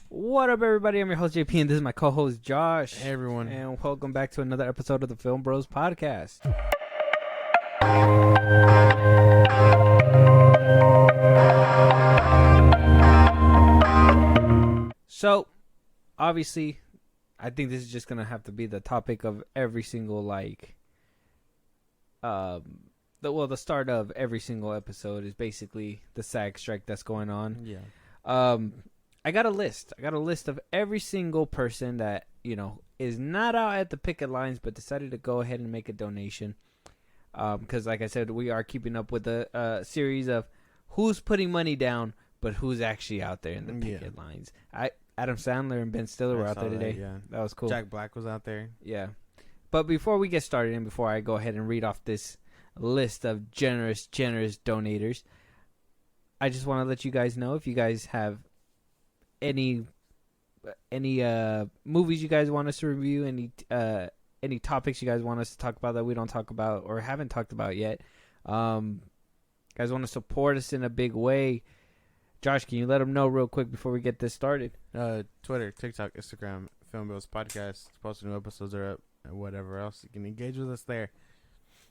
What up, everybody? I'm your host, JP, and this is my co-host, Josh. Hey, everyone. And welcome back to another episode of the FilmBros podcast. So, obviously, I think this is just going to have to be the topic of every single, the start of every single episode is basically the SAG strike that's going on. Yeah. I got a list. Of every single person that, is not out at the picket lines but decided to go ahead and make a donation. Because, like I said, we are keeping up with the series of who's putting money down but who's actually out there in the picket lines. Adam Sandler and Ben Stiller were out there today. That was cool. Jack Black was out there. Yeah. But before we get started and before I go ahead and read off this list of generous donators, I just want to let you guys know if you guys have any movies you guys want us to review, any topics you guys want us to talk about that we don't talk about or haven't talked about yet, guys want to support us in a big way, Josh, can you let them know real quick before we get this started? Twitter, TikTok, Instagram, FilmBros podcast. Posting new episodes are up and whatever else. You can engage with us there.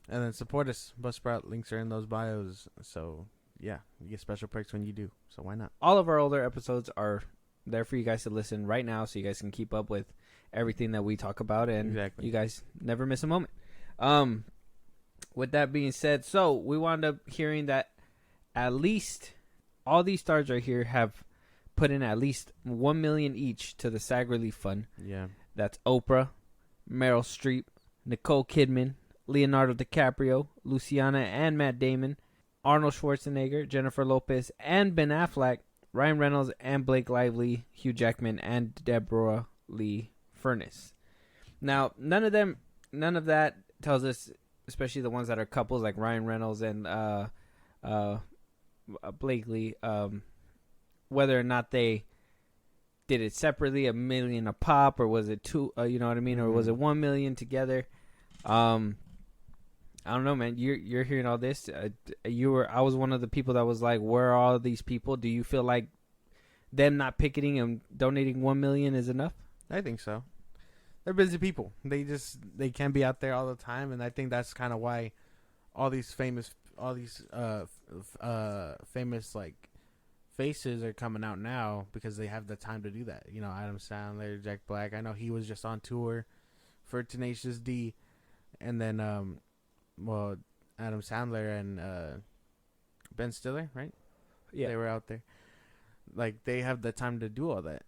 And then support us. Buzzsprout links are in those bios. So, yeah, you get special perks when you do. So why not? All of our older episodes are there for you guys to listen right now so you guys can keep up with everything that we talk about and you guys never miss a moment. With that being said, so we wound up hearing that at least all these stars right here have put in at least $1 million each to the SAG Relief Fund. Yeah. That's Oprah, Meryl Streep, Nicole Kidman, Leonardo DiCaprio, Luciana and Matt Damon, Arnold Schwarzenegger, Jennifer Lopez, and Ben Affleck, Ryan Reynolds and Blake Lively, Hugh Jackman, and Deborah Lee Furness. Now, none of that tells us, especially the ones that are couples like Ryan Reynolds and Blakely, whether or not they did it separately, $1 million a pop, or was it two? You know what I mean, or was it $1 million together? I don't know, man. You're hearing all this. I was one of the people that was like, "Where are all these people?" Do you feel like them not picketing and donating $1 million is enough? I think so. They're busy people. They can't be out there all the time, and I think that's kind of why all these famous like faces are coming out now, because they have the time to do that. You know, Adam Sandler, Jack Black. I know he was just on tour for Tenacious D, and then Adam Sandler and Ben Stiller, right? Yeah, they were out there. Like, they have the time to do all that.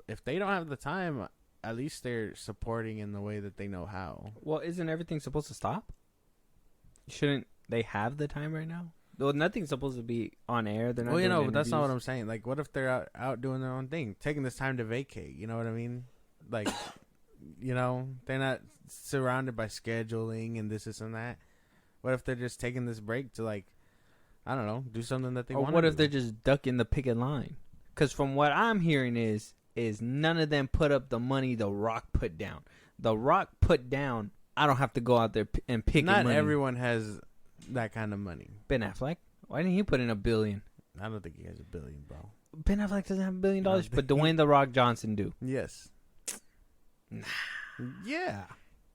If they don't have the time, at least they're supporting in the way that they know how. Well, isn't everything supposed to stop? Shouldn't they have the time right now? Well, nothing's supposed to be on air. They're not. Well, but that's not what I'm saying. Like, what if they're out doing their own thing, taking this time to vacate? You know what I mean? Like, they're not surrounded by scheduling and this and that. What if they're just taking this break to, like, I don't know, do something that they want? Or what if they're just ducking the picket line? Because from what I'm hearing is none of them put up the money The Rock put down. The Rock put down, I don't have to go out there and picket money. Not everyone has that kind of money. Ben Affleck? Why didn't he put in $1 billion? I don't think he has $1 billion, bro. Ben Affleck doesn't have $1 billion, but Dwayne The Rock Johnson do. Yes. Nah. Yeah.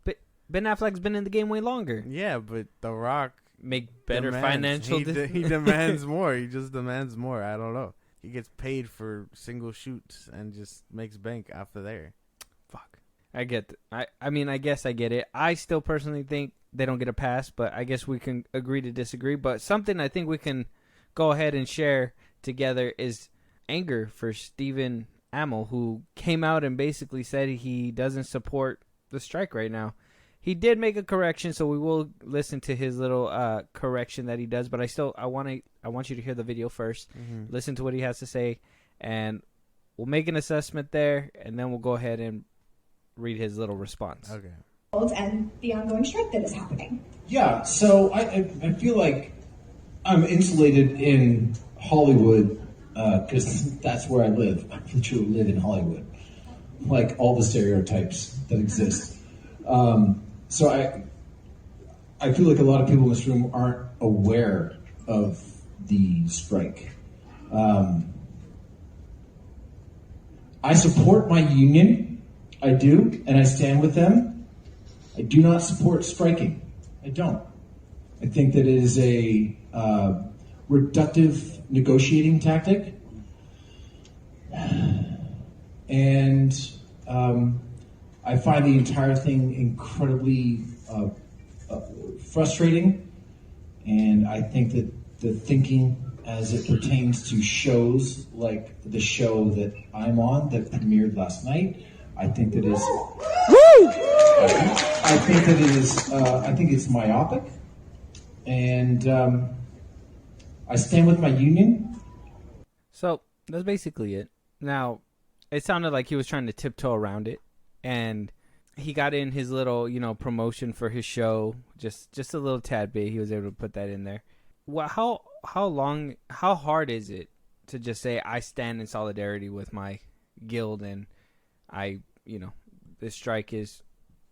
But Ben Affleck's been in the game way longer. Yeah, but The Rock make better financial. He demands more. He just demands more. I don't know. He gets paid for single shoots and just makes bank after there. Fuck. I get. I mean, I guess I get it. I still personally think they don't get a pass, but I guess we can agree to disagree. But something I think we can go ahead and share together is anger for Stephen Amell, who came out and basically said he doesn't support the strike right now. He did make a correction, so we will listen to his little correction that he does. But I want you to hear the video first. Mm-hmm. Listen to what he has to say, and we'll make an assessment there, and then we'll go ahead and read his little response. Okay. And the ongoing strike that is happening. Yeah, so I feel like I'm insulated in Hollywood because that's where I live. I literally live in Hollywood. Like all the stereotypes that exist. So I feel like a lot of people in this room aren't aware of the strike. I support my union. I do, and I stand with them. I do not support striking. I don't. I think that it is a reductive negotiating tactic. And I find the entire thing incredibly frustrating. And I think that the thinking as it pertains to shows like the show that I'm on that premiered last night, I think that is... Woo! I think that it is... I think it's myopic. And I stand with my union. So that's basically it. Now, it sounded like he was trying to tiptoe around it, and he got in his little, promotion for his show, just a little tad bit. He was able to put that in there. Well, how hard is it to just say I stand in solidarity with my guild, and this strike is,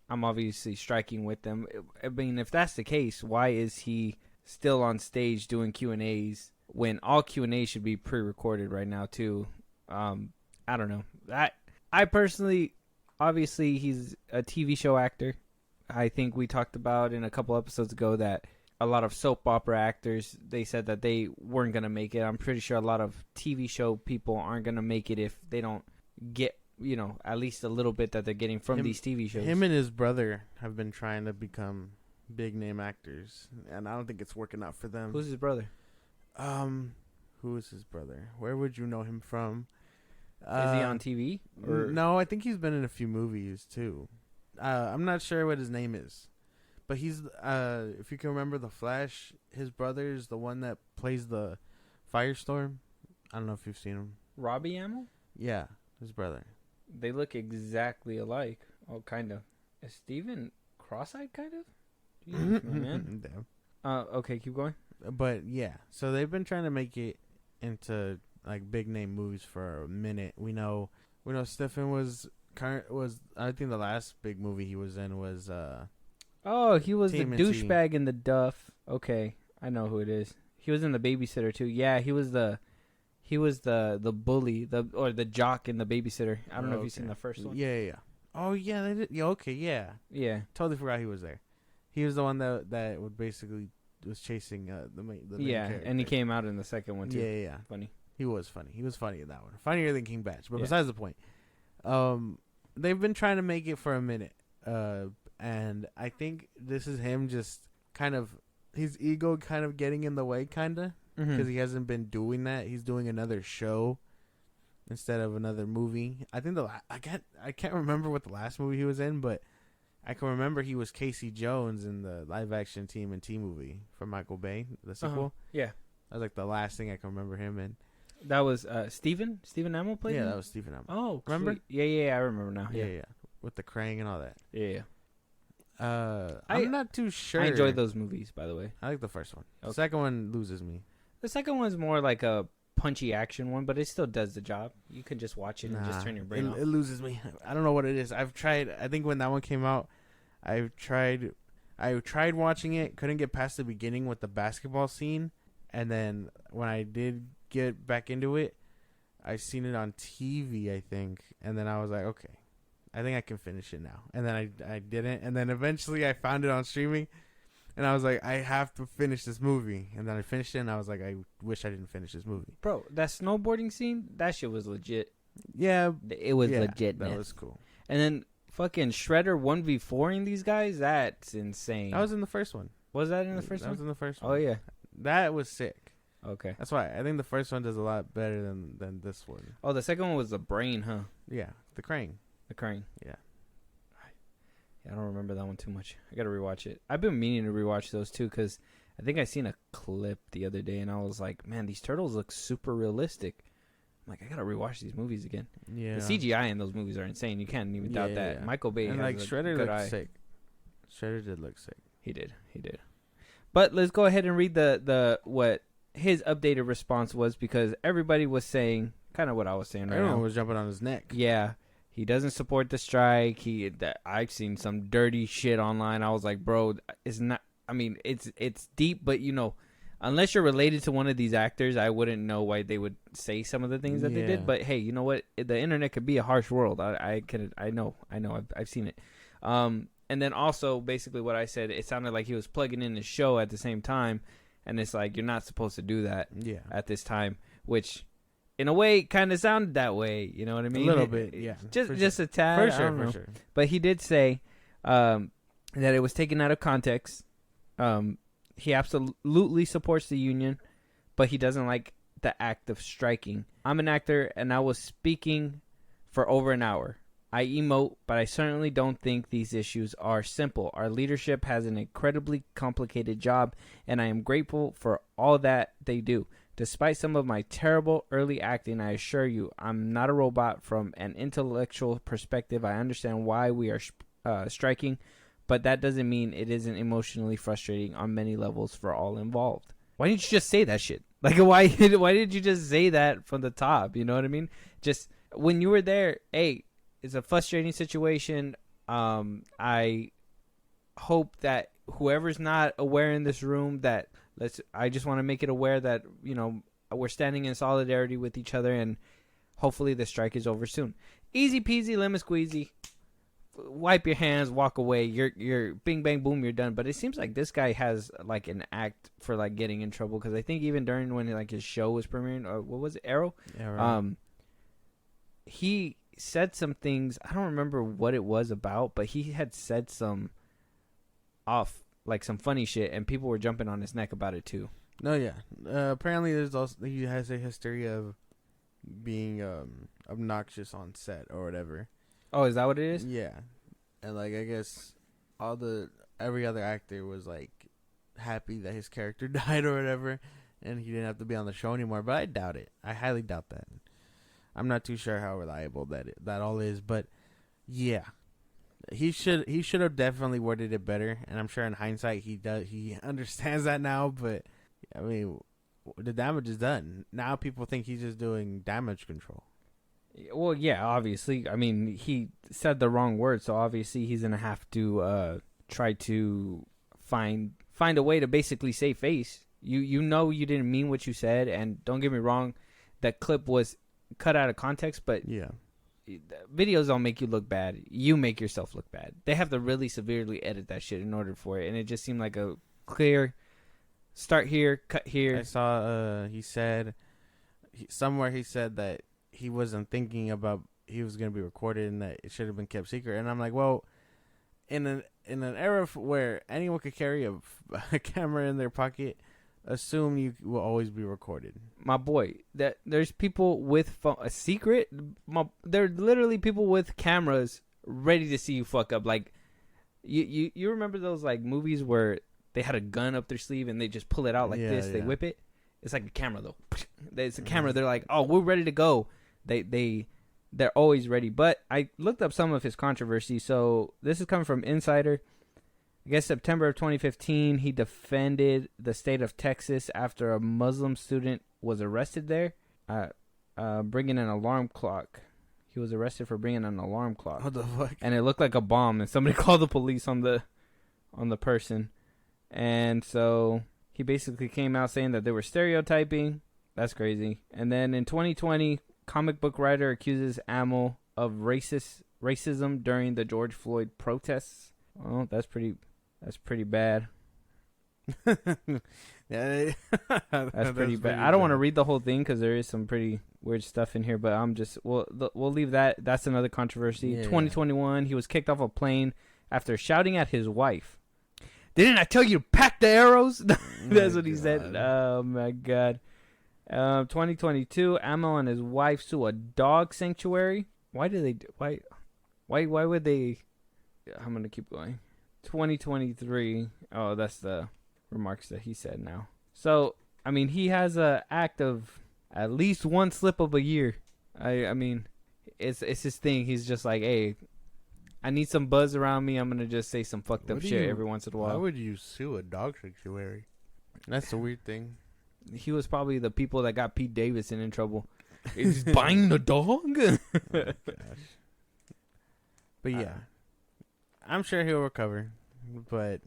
I'm obviously striking with them. I mean, if that's the case, why is he still on stage doing Q&As when all Q&As should be pre-recorded right now too? I don't know. I personally, obviously, he's a TV show actor. I think we talked about in a couple episodes ago that a lot of soap opera actors, they said that they weren't going to make it. I'm pretty sure a lot of TV show people aren't going to make it if they don't get, at least a little bit that they're getting from these TV shows. Him and his brother have been trying to become big name actors, and I don't think it's working out for them. Who's his brother? Who is his brother? Where would you know him from? Is he on TV? Or? No, I think he's been in a few movies too. I'm not sure what his name is, but he's if you can remember The Flash, his brother is the one that plays the Firestorm. I don't know if you've seen him. Robbie Amell? Yeah, his brother. They look exactly alike. Oh, kind of. Is Steven cross-eyed, kind of? Jesus, my man. Damn. Okay, keep going. But yeah, so they've been trying to make it into like big name movies for a minute. We know Stephen was I think the last big movie he was in was he was the TMNT. douchebag in the Duff. Okay, I know who it is. He was in The Babysitter too. Yeah, he was the bully, the jock in The Babysitter. I don't know if you've seen the first one. Yeah. Oh yeah, they did. Yeah, okay, yeah. Yeah. Totally forgot he was there. He was the one that would basically was chasing the main character. And he came out in the second one too. Yeah. Funny. He was funny. He was funny in that one. Funnier than King Batch. But besides the point, they've been trying to make it for a minute, and I think this is him just kind of his ego kind of getting in the way, kind of, because he hasn't been doing that. He's doing another show instead of another movie. I think I can't remember what the last movie he was in, but I can remember he was Casey Jones in the live action TMNT movie from Michael Bay, the sequel. Yeah, that was like the last thing I can remember him in. That was Stephen Amell played. Yeah, that was Stephen Amell. Oh, remember? Sweet. Yeah, I remember now. Yeah, with the Krang and all that. Yeah. I'm not too sure. I enjoyed those movies, by the way. I like the first one. Okay. The second one loses me. The second one's more like a punchy action one, but it still does the job. You can just watch it and just turn your brain off. It loses me. I don't know what it is. I've tried. I think when that one came out, I tried watching it. Couldn't get past the beginning with the basketball scene, and then when I did get back into it, I seen it on TV, I think, and then I was like, okay, I think I can finish it now. And then I didn't, and then eventually I found it on streaming, and I was like, I have to finish this movie. And then I finished it, and I was like, I wish I didn't finish this movie. Bro, that snowboarding scene, that shit was legit. Yeah, it was legit. That man. was cool. And then fucking Shredder 1v4ing these guys, that's insane. That was in the first one. Was that in the first one? That was in the first one. Oh yeah, that was sick. Okay. That's why I think the first one does a lot better than this one. Oh, the second one was the brain, huh? Yeah, the Krang. The Krang. Yeah. I don't remember that one too much. I gotta rewatch it. I've been meaning to rewatch those too because I think I seen a clip the other day and I was like, man, these turtles look super realistic. I'm like, I gotta rewatch these movies again. Yeah. The CGI in those movies are insane. You can't even doubt that. Yeah. Michael Bay and has like a Shredder good looked eye. sick. Shredder did look sick. He did. But let's go ahead and read the what his updated response was because everybody was saying kind of what I was saying right Everyone now. was jumping on his neck. Yeah. He doesn't support the strike. I've seen some dirty shit online. I was like, bro, it's not. I mean, it's deep, but unless you're related to one of these actors, I wouldn't know why they would say some of the things that they Yeah. did. But hey, you know what? The internet could be a harsh world. I know. I've seen it. And then also basically what I said, it sounded like he was plugging in his show at the same time, and it's like you're not supposed to do that Yeah. at this time, which in a way kind of sounded that way. You know what I mean? A little bit, yeah. Just a tad. For I sure, don't know. for sure. But he did say that it was taken out of context. He absolutely supports the union, but he doesn't like the act of striking. I'm an actor, and I was speaking for over an hour. I emote, but I certainly don't think these issues are simple. Our leadership has an incredibly complicated job, and I am grateful for all that they do. Despite some of my terrible early acting, I assure you, I'm not a robot. From an intellectual perspective, I understand why we are striking, but that doesn't mean it isn't emotionally frustrating on many levels for all involved. Why didn't you just say that shit? Like, why did you just say that from the top? You know what I mean? Just when you were there, hey, it's a frustrating situation. I hope that whoever's not aware in this room, that I just want to make it aware that, you know, we're standing in solidarity with each other, and hopefully the strike is over soon. Easy peasy, lemon squeezy. Wipe your hands, walk away. You're bing bang boom, you're done. But it seems like this guy has like an act for like getting in trouble, because I think even during when like his show was premiering, or what was it, Arrow? Yeah, right. He said some things. I don't remember what it was about, but he had said some some funny shit, and people were jumping on his neck about it too. No, yeah. Apparently, he has a history of being obnoxious on set or whatever. Oh, is that what it is? Yeah, and like I guess every other actor was like happy that his character died or whatever, and he didn't have to be on the show anymore. But I doubt it. I highly doubt that. I'm not too sure how reliable that all is, but yeah, he should have definitely worded it better, and I'm sure in hindsight he understands that now. But I mean, the damage is done. Now people think he's just doing damage control. Well, yeah, obviously. I mean, he said the wrong word, so obviously he's gonna have to try to find a way to basically save face. You know you didn't mean what you said, and don't get me wrong, that clip was cut out of context, but Yeah. videos don't make you look bad. You make yourself look bad. They have to really severely edit that shit in order for it, and it just seemed like a clear start here, cut here. I saw he said somewhere he said that he wasn't thinking about he was going to be recorded and that it should have been kept secret. And I'm like, well, in an era where anyone could carry a camera in their pocket, assume you will always be recorded. My boy, that there's people with a secret. There are literally people with cameras ready to see you fuck up. Like, you remember those like movies where they had a gun up their sleeve and they just pull it out like this. They whip it. It's like a camera though. It's a camera. They're like, oh, we're ready to go. They're always ready. But I looked up some of his controversy. So this is coming from Insider. I guess September of 2015, he defended the state of Texas after a Muslim student was arrested there, bringing an alarm clock. He was arrested for bringing an alarm clock. What the fuck? And it looked like a bomb, and somebody called the police on the person. And so he basically came out saying that they were stereotyping. That's crazy. And then in 2020, comic book writer accuses Amell of racism during the George Floyd protests. Oh, that's pretty bad. Yeah, that's pretty bad. I don't want to read the whole thing because there is some pretty weird stuff in here, but we'll leave that. That's another controversy. Yeah. 2021, he was kicked off a plane after shouting at his wife. Didn't I tell you to pack the arrows? That's what he said. Oh my god. 2022, Amell and his wife sue a dog sanctuary. Why would they? I'm gonna keep going. 2023. Oh, that's the remarks that he said now. So, I mean, he has a act of at least one slip up a year. I mean, it's his thing. He's just like, hey, I need some buzz around me. I'm gonna just say some fucked up shit every once in a while. Why would you sue a dog sanctuary? That's the weird thing. He was probably the people that got Pete Davidson in trouble. He's buying the dog. Oh, gosh. But yeah, I'm sure he'll recover. But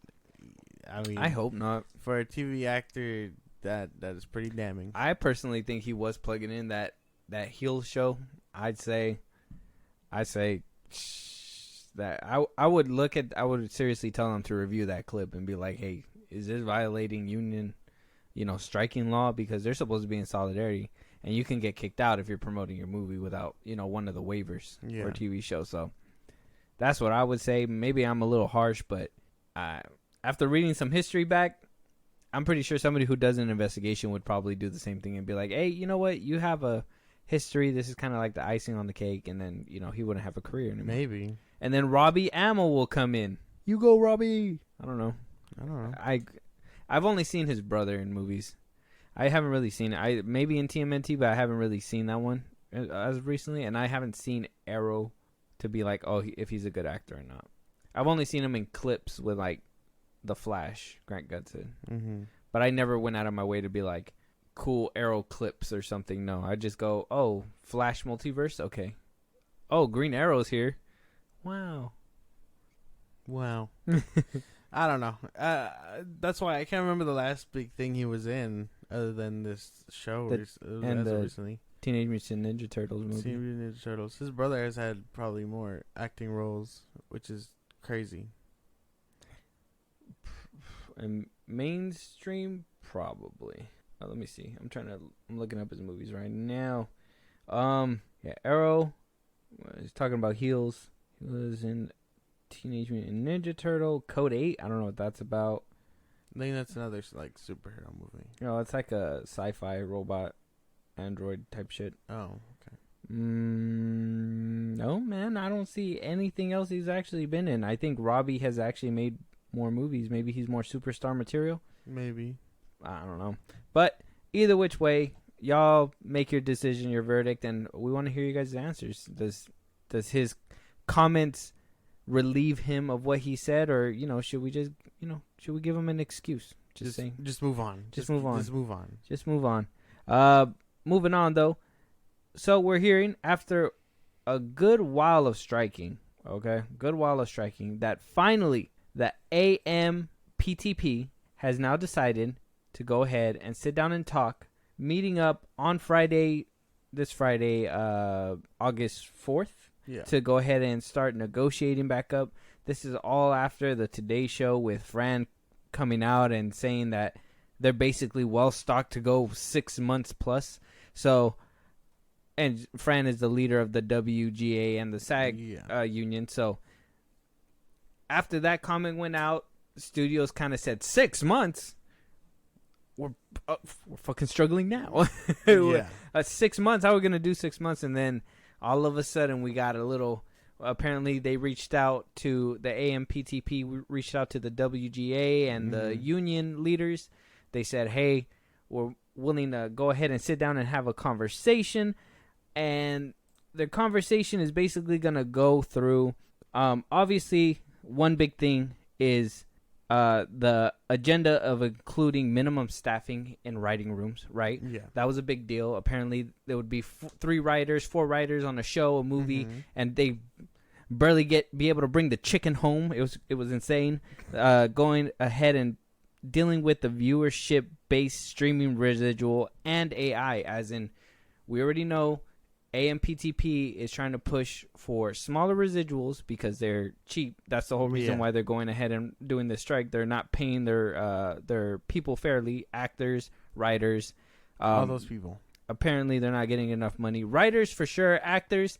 I mean, I hope not. For a TV actor that is pretty damning. I personally think he was plugging in that heel show. I'd say that I would seriously tell him to review that clip and be like, hey, is this violating union, striking law? Because they're supposed to be in solidarity, and you can get kicked out if you're promoting your movie without, one of the waivers for a TV show. So that's what I would say. Maybe I'm a little harsh, but after reading some history back, I'm pretty sure somebody who does an investigation would probably do the same thing and be like, hey, you know what? You have a history. This is kind of like the icing on the cake. And then, he wouldn't have a career anymore. Maybe. And then Robbie Amell will come in. You go, Robbie. I don't know. I've only seen his brother in movies. I haven't really seen it. Maybe in TMNT, but I haven't really seen that one as of recently. And I haven't seen Arrow to be like, if he's a good actor or not. I've only seen him in clips with like The Flash, Grant Gustin. Mm-hmm. But I never went out of my way to be like, cool Arrow clips or something. No, I just go, Flash multiverse? Okay. Oh, Green Arrow's here. Wow. I don't know. That's why I can't remember the last big thing he was in other than this show recently. Teenage Mutant Ninja Turtles movie. Teenage Mutant Ninja Turtles. His brother has had probably more acting roles, which is crazy. And mainstream, probably. Let me see. I'm looking up his movies right now. Arrow. He's talking about heels. He was in Teenage Mutant Ninja Turtle, Code 8. I don't know what that's about. I think that's another like superhero movie. No, it's like a sci-fi robot android type shit. Oh, okay. No, man, I don't see anything else he's actually been in. I think Robbie has actually made more movies. Maybe he's more superstar material. Maybe. I don't know. But either which way, y'all make your decision, your verdict, and we want to hear you guys' answers. Does his comments relieve him of what he said, or should we just should we give him an excuse? Just move on. Just move on. Just move on. Just move on. Moving on though. So we're hearing after a good while of striking, that finally the AMPTP has now decided to go ahead and sit down and talk, meeting up on this Friday, August 4th, to go ahead and start negotiating back up. This is all after the Today Show with Fran coming out and saying that they're basically well stocked to go 6 months plus. So, and Fran is the leader of the WGA and the SAG union. So, after that comment went out, studios kind of said 6 months. We're fucking struggling now. 6 months. How are we gonna do 6 months? And then all of a sudden we got a little. Apparently they reached out to the AMPTP, reached out to the WGA and the union leaders. They said, "Hey, we're willing to go ahead and sit down and have a conversation." And the conversation is basically gonna go through. Obviously, one big thing is the agenda of including minimum staffing in writing rooms, right? Yeah. That was a big deal. Apparently, there would be 4 writers on a show, a movie, and they barely be able to bring the chicken home. It was insane. Going ahead and dealing with the viewership-based streaming residual and AI, as in, we already know AMPTP is trying to push for smaller residuals because they're cheap. That's the whole reason why they're going ahead and doing this strike. They're not paying their people fairly, actors, writers. All those people. Apparently, they're not getting enough money. Writers, for sure. Actors,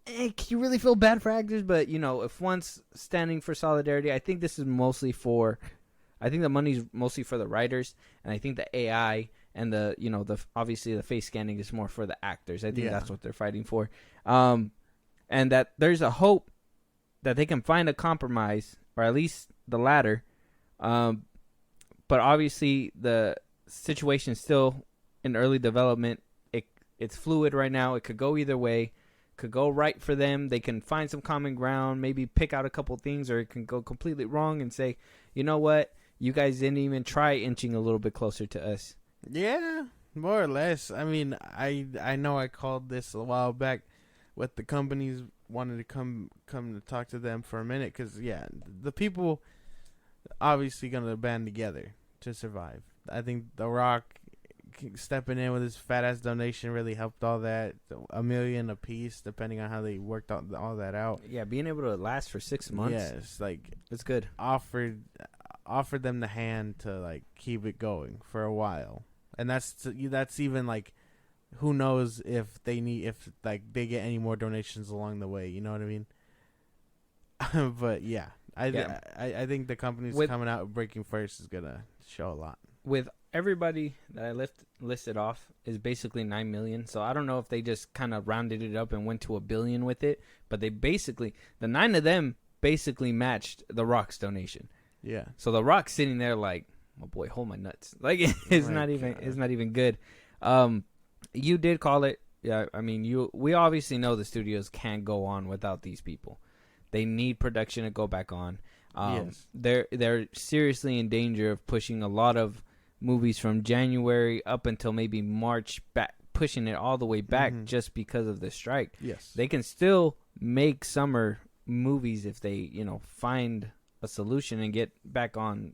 can you really feel bad for actors? But, if one's standing for solidarity, I think this is mostly I think the money's mostly for the writers, and I think the AI and the obviously the face scanning is more for the actors. I think that's what they're fighting for. And that there's a hope that they can find a compromise, or at least the latter. But obviously the situation is still in early development. It's fluid right now. It could go either way. Could go right for them. They can find some common ground, maybe pick out a couple things, or it can go completely wrong and say, you know what? You guys didn't even try inching a little bit closer to us. Yeah, more or less. I mean, I know I called this a while back with the companies wanted to come to talk to them for a minute because, the people obviously going to band together to survive. I think The Rock stepping in with his fat ass donation really helped all that. $1 million a piece, depending on how they worked all that out. Yeah, being able to last for 6 months. Yes, like it's good. Offered them the hand to like keep it going for a while, and that's even like, who knows if they get any more donations along the way. You know what I mean? But yeah. I think the companies coming out with Breaking First is gonna show a lot. With everybody that I listed off is basically 9 million. So I don't know if they just kind of rounded it up and went to $1 billion with it, but they basically, the 9 of them basically matched The Rock's donation. Yeah. So The Rock's sitting there like, oh boy, hold my nuts. Like it's not even good. You did call it. Yeah, I mean, we obviously know the studios can't go on without these people. They need production to go back on. Yes. They're seriously in danger of pushing a lot of movies from January up until maybe March back, pushing it all the way back just because of the strike. Yes. They can still make summer movies if they, find a solution and get back on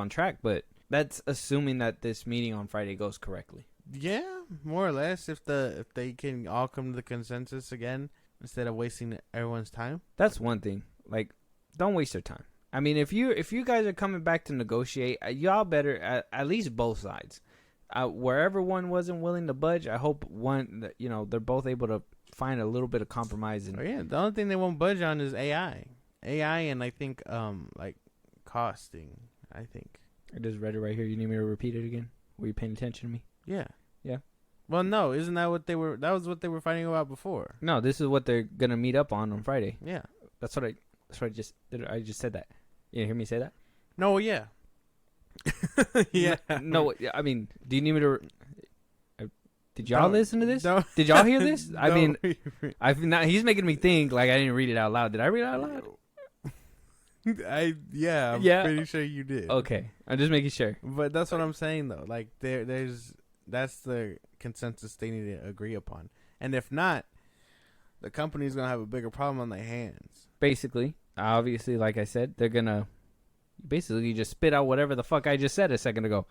track, but that's assuming that this meeting on Friday goes correctly. Yeah, more or less. If they can all come to the consensus again instead of wasting everyone's time. That's one thing. Like, don't waste your time. I mean, if you guys are coming back to negotiate, y'all better at least both sides. Wherever one wasn't willing to budge, I hope they're both able to find a little bit of compromise. The only thing they won't budge on is AI, and I think like costing. I think I just read it right here. You need me to repeat it again? Were you paying attention to me? Yeah. Yeah. Well, no, isn't that what they were? That was what they were fighting about before. No, this is what they're gonna meet up on Friday. Yeah. That's what I just did. I just said that. You didn't hear me say that? No. Yeah. Yeah. No. I mean, do you need me to? Did y'all listen to this? No. Did y'all hear this? I mean, he's making me think like I didn't read it out loud. Did I read it out loud? I'm pretty sure you did. Okay, I'm just making sure. But that's what I'm saying though. Like that's the consensus they need to agree upon. And if not, the company's gonna have a bigger problem on their hands. Basically, obviously, like I said, they're gonna basically just spit out whatever the fuck I just said a second ago.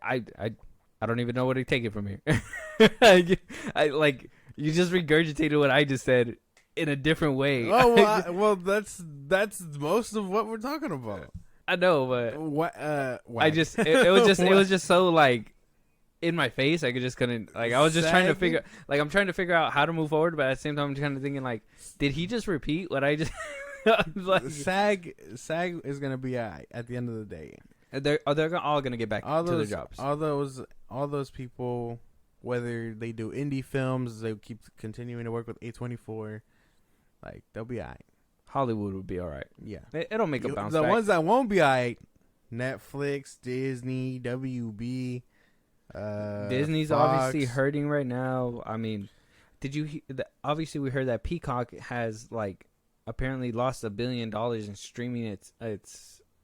I don't even know where to take it from here. I like you just regurgitated what I just said in a different way. Oh well, that's most of what we're talking about. I know, but what? I just it was just so like in my face. I just couldn't like. I was just trying to figure I'm trying to figure out how to move forward, but at the same time, I'm kind of thinking like, did he just repeat what I just? Like, SAG is gonna be alright at the end of the day. They're all gonna get back to their jobs. All those people, whether they do indie films, they keep continuing to work with A24. Like they'll be alright. Hollywood would be alright. Yeah, it'll make a bounce back. The ones that won't be alright: Netflix, Disney, WB. Disney's Fox. Obviously hurting right now. I mean, did you? Obviously, we heard that Peacock has like apparently lost $1 billion in streaming its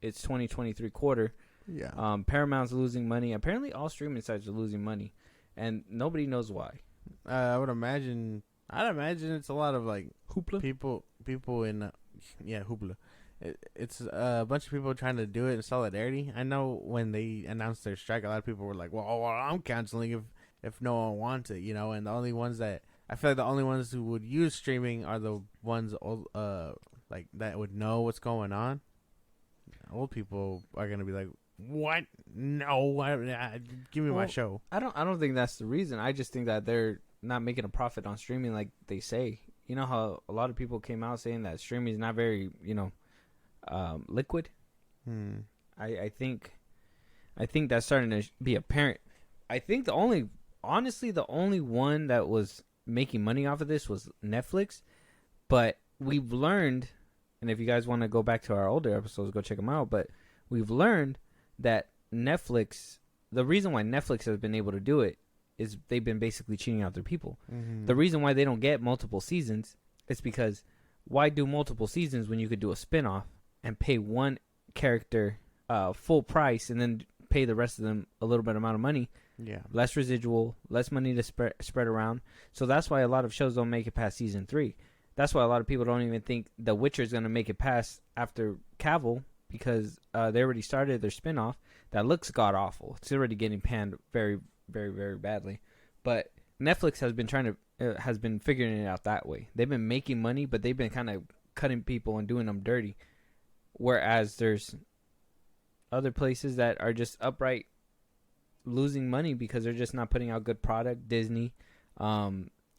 2023 quarter. Yeah. Paramount's losing money. Apparently, all streaming sites are losing money, and nobody knows why. I'd imagine it's a lot of like hoopla people in hoopla. It's a bunch of people trying to do it in solidarity. I know when they announced their strike, a lot of people were like, "Well, I'm canceling if no one wants it," And the only ones that I feel like the only ones who would use streaming are the ones like that would know what's going on. Old people are gonna be like, "What? No, give me my show." I don't think that's the reason. I just think that they're not making a profit on streaming like they say. You know how a lot of people came out saying that streaming is not very, liquid. I think that's starting to be apparent. I think the only one that was making money off of this was Netflix, but we've learned, and if you guys want to go back to our older episodes, go check them out. But we've learned that Netflix, the reason why Netflix has been able to do it is they've been basically cheating out their people. The reason why they don't get multiple seasons is because why do multiple seasons when you could do a spinoff and pay one character full price and then pay the rest of them a little bit amount of money? Yeah. Less residual, less money to spread around. So that's why a lot of shows don't make it past season 3. That's why a lot of people don't even think The Witcher is going to make it past after Cavill, because they already started their spinoff. that looks god awful. It's already getting panned very, very, very badly. But Netflix has been figuring it out that way. They've been making money, but they've been kind of cutting people and doing them dirty. Whereas there's other places that are just upright losing money because they're just not putting out good product. Disney, I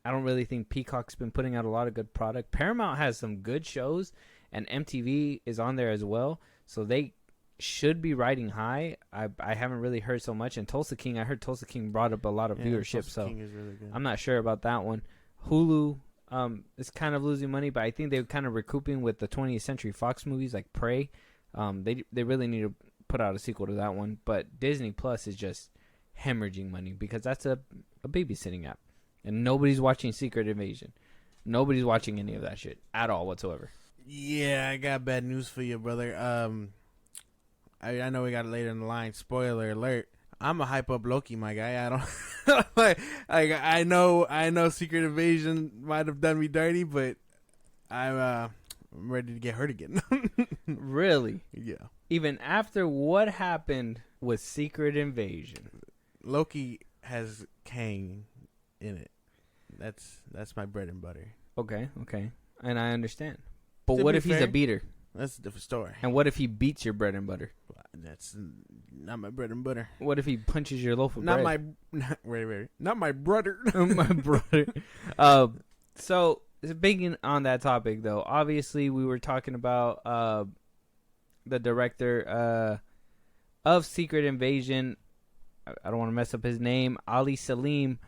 don't really think Peacock's been putting out a lot of good product. Paramount has some good shows, and MTV is on there as well, so they should be riding high. I haven't really heard so much. And Tulsa King, I heard Tulsa King brought up a lot of viewership, so King is really good. I'm not sure about that one. Hulu is kind of losing money, but I think they're kind of recouping with the 20th Century Fox movies like Prey. They really need to put out a sequel to that one. But Disney Plus is just hemorrhaging money because that's a babysitting app. And nobody's watching Secret Invasion. Nobody's watching any of that shit at all whatsoever. Yeah, I got bad news for you, brother. I know we got it later in the line. Spoiler alert. I'm a hype up Loki, my guy. I don't like I know Secret Invasion might have done me dirty, but I'm ready to get hurt again. Really? Yeah. Even after what happened with Secret Invasion. Loki has Kang in it. That's my bread and butter. Okay. And I understand. But To what be if he's fair, a beater? That's a different story. And what if he beats your bread and butter? That's not my bread and butter. What if he punches your loaf of Not bread? not my brother. My brother. So speaking on that topic, though, obviously we were talking about the director of Secret Invasion. I don't want to mess up his name. Ali Selim.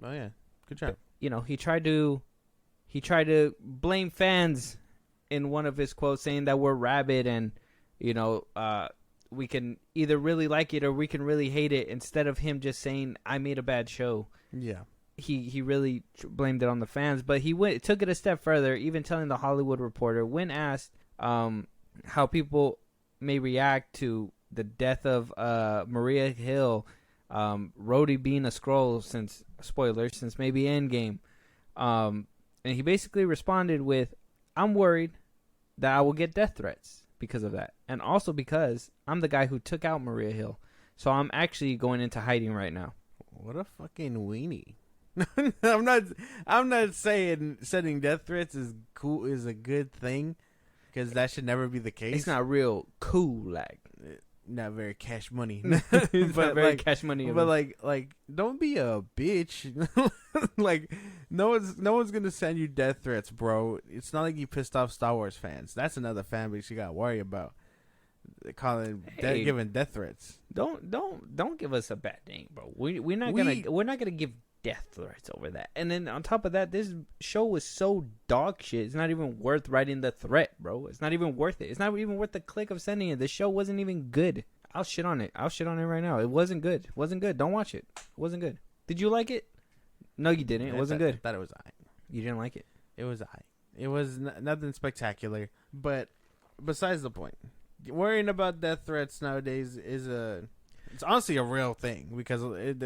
Oh yeah, good job. You know, he tried to blame fans in one of his quotes, saying that we're rabid and you know we can either really like it or we can really hate it. Instead of him just saying I made a bad show. Yeah. He really blamed it on the fans, but he took it a step further, even telling the Hollywood Reporter when asked how people may react to the death of Maria Hill, Rhodey being a Skrull since maybe Endgame, and he basically responded with, "I'm worried that I will get death threats because of that, and also because I'm the guy who took out Maria Hill, so I'm actually going into hiding right now." What a fucking weenie. I'm not saying sending death threats is a good thing, because that should never be the case. It's not real cool, like not very cash money. it's but not very like, cash money. but like don't be a bitch. Like no one's gonna send you death threats, bro. It's not like you pissed off Star Wars fans. That's another fan base you gotta worry about. Giving death threats. Don't give us a bad name, bro. We're not gonna give death threats over that. And then on top of that, this show was so dog shit. It's not even worth writing the threat, bro. It's not even worth it. It's not even worth the click of sending it. The show wasn't even good. I'll shit on it. Right now. It wasn't good. Don't watch it. It wasn't good. Did you like it? No, you didn't. It wasn't good. I thought it was alright. You didn't like it? It was alright. It was nothing spectacular. But besides the point, worrying about death threats nowadays it's honestly a real thing, because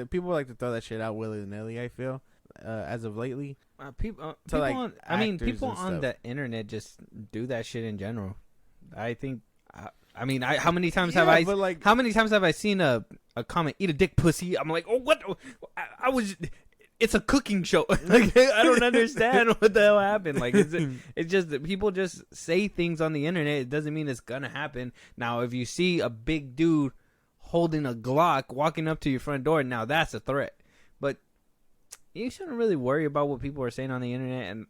people like to throw that shit out willy-nilly, I feel, as of lately. People on the internet just do that shit in general. I think. How many times have I seen a comment, "Eat a dick, pussy"? I'm like, oh, what? It's a cooking show. Like, I don't understand what the hell happened. Like, it's just that people just say things on the internet. It doesn't mean it's gonna happen. Now, if you see a big dude holding a Glock walking up to your front door, now that's a threat. But you shouldn't really worry about what people are saying on the internet. And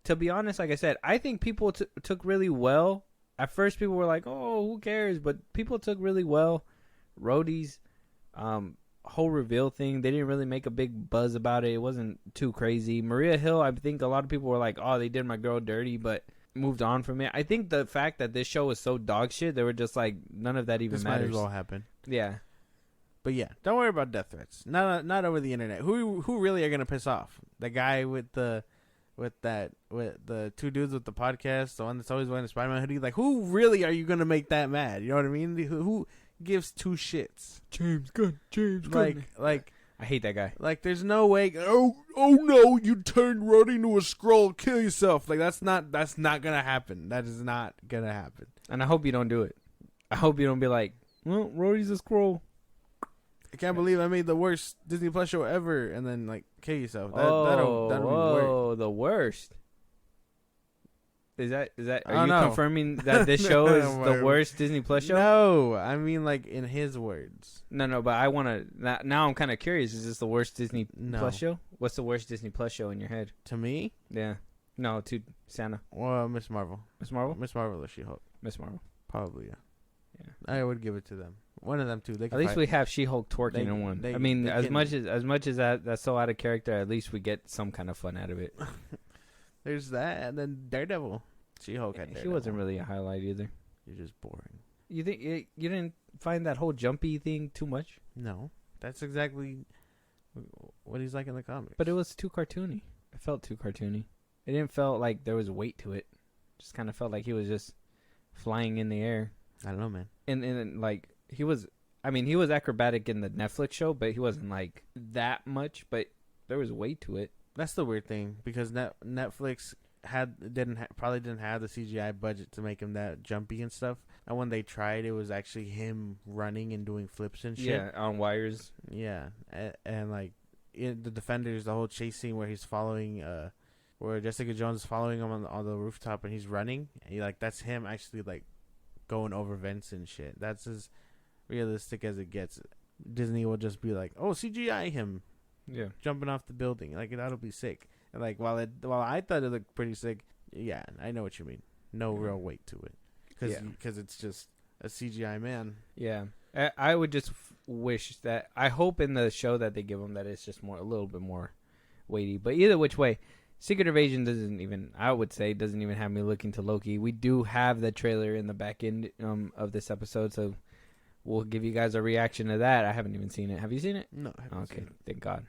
to be honest, like I said, I think people took really well. At first, people were like, "Oh, who cares?" But people took really well. Rhodey's whole reveal thing, they didn't really make a big buzz about it. It wasn't too crazy. Maria Hill, I think a lot of people were like, "Oh, they did my girl dirty," but moved on from it. I think the fact that this show was so dog shit, they were just like, none of that even this matters. might as well happen. Yeah. But yeah, don't worry about death threats. Not over the internet. Who really are gonna piss off? The guy with the two dudes with the podcast, the one that's always wearing the Spider-Man hoodie. Like, who really are you gonna make that mad? You know what I mean? Who gives two shits? James Gunn. Like I hate that guy. Like, there's no way. Oh no, you turned Rhodey into a Skrull. Kill yourself. Like, that's not gonna happen. That is not gonna happen. And I hope you don't do it. I hope you don't be like, well, Rhodey's a scroll. I can't believe I made the worst Disney Plus show ever, and then like kill yourself. That'll That'll be worse. the worst. Is that? I Are don't you know. confirming that this show is the worst Disney Plus show? No, I mean like in his words. No. But I want to. Now I'm kind of curious. Is this the worst Disney No. Plus show? What's the worst Disney Plus show in your head? To me, Yeah. No, to Santa. well, Miss Marvel. Miss Marvel. Miss Marvel or She-Hulk. Miss Marvel. Probably, yeah. Yeah. I would give it to them. One of them too. They At can least fight. we have She-Hulk twerking They- in one. they- I mean, they as can- much as that's so out of character, at least we get some kind of fun out of it. There's that, and then Daredevil. She-Hulk had He Daredevil. wasn't really a highlight either. You're just boring. You think you didn't find that whole jumpy thing too much? No, that's exactly what he's like in the comics. But it was too cartoony. It felt too cartoony. It didn't feel like there was weight to it. Just kind of felt like he was just flying in the air. I don't know, man. And like he was. I mean, he was acrobatic in the Netflix show, but he wasn't like that much. But there was weight to it. That's the weird thing because Netflix probably didn't have the CGI budget to make him that jumpy and stuff. And when they tried, it was actually him running and doing flips and shit. Yeah, on wires. Yeah, and like in the Defenders, the whole chase scene where he's following, where Jessica Jones is following him on the rooftop and he's running. And like that's him actually like going over vents and shit. That's as realistic as it gets. Disney will just be like, "Oh, CGI him Yeah. jumping off the building, like that'll be sick." And like while I thought it looked pretty sick, yeah, I know what you mean. No real weight to it, because it's just a CGI man. Yeah. I would just wish that I hope in the show that they give him that it's just a little bit more weighty. But either which way, Secret Invasion doesn't even have me looking to Loki. We do have the trailer in the back end of this episode, so we'll give you guys a reaction to that. I haven't even seen it. Have you seen it? No, I haven't Okay, seen it. thank God.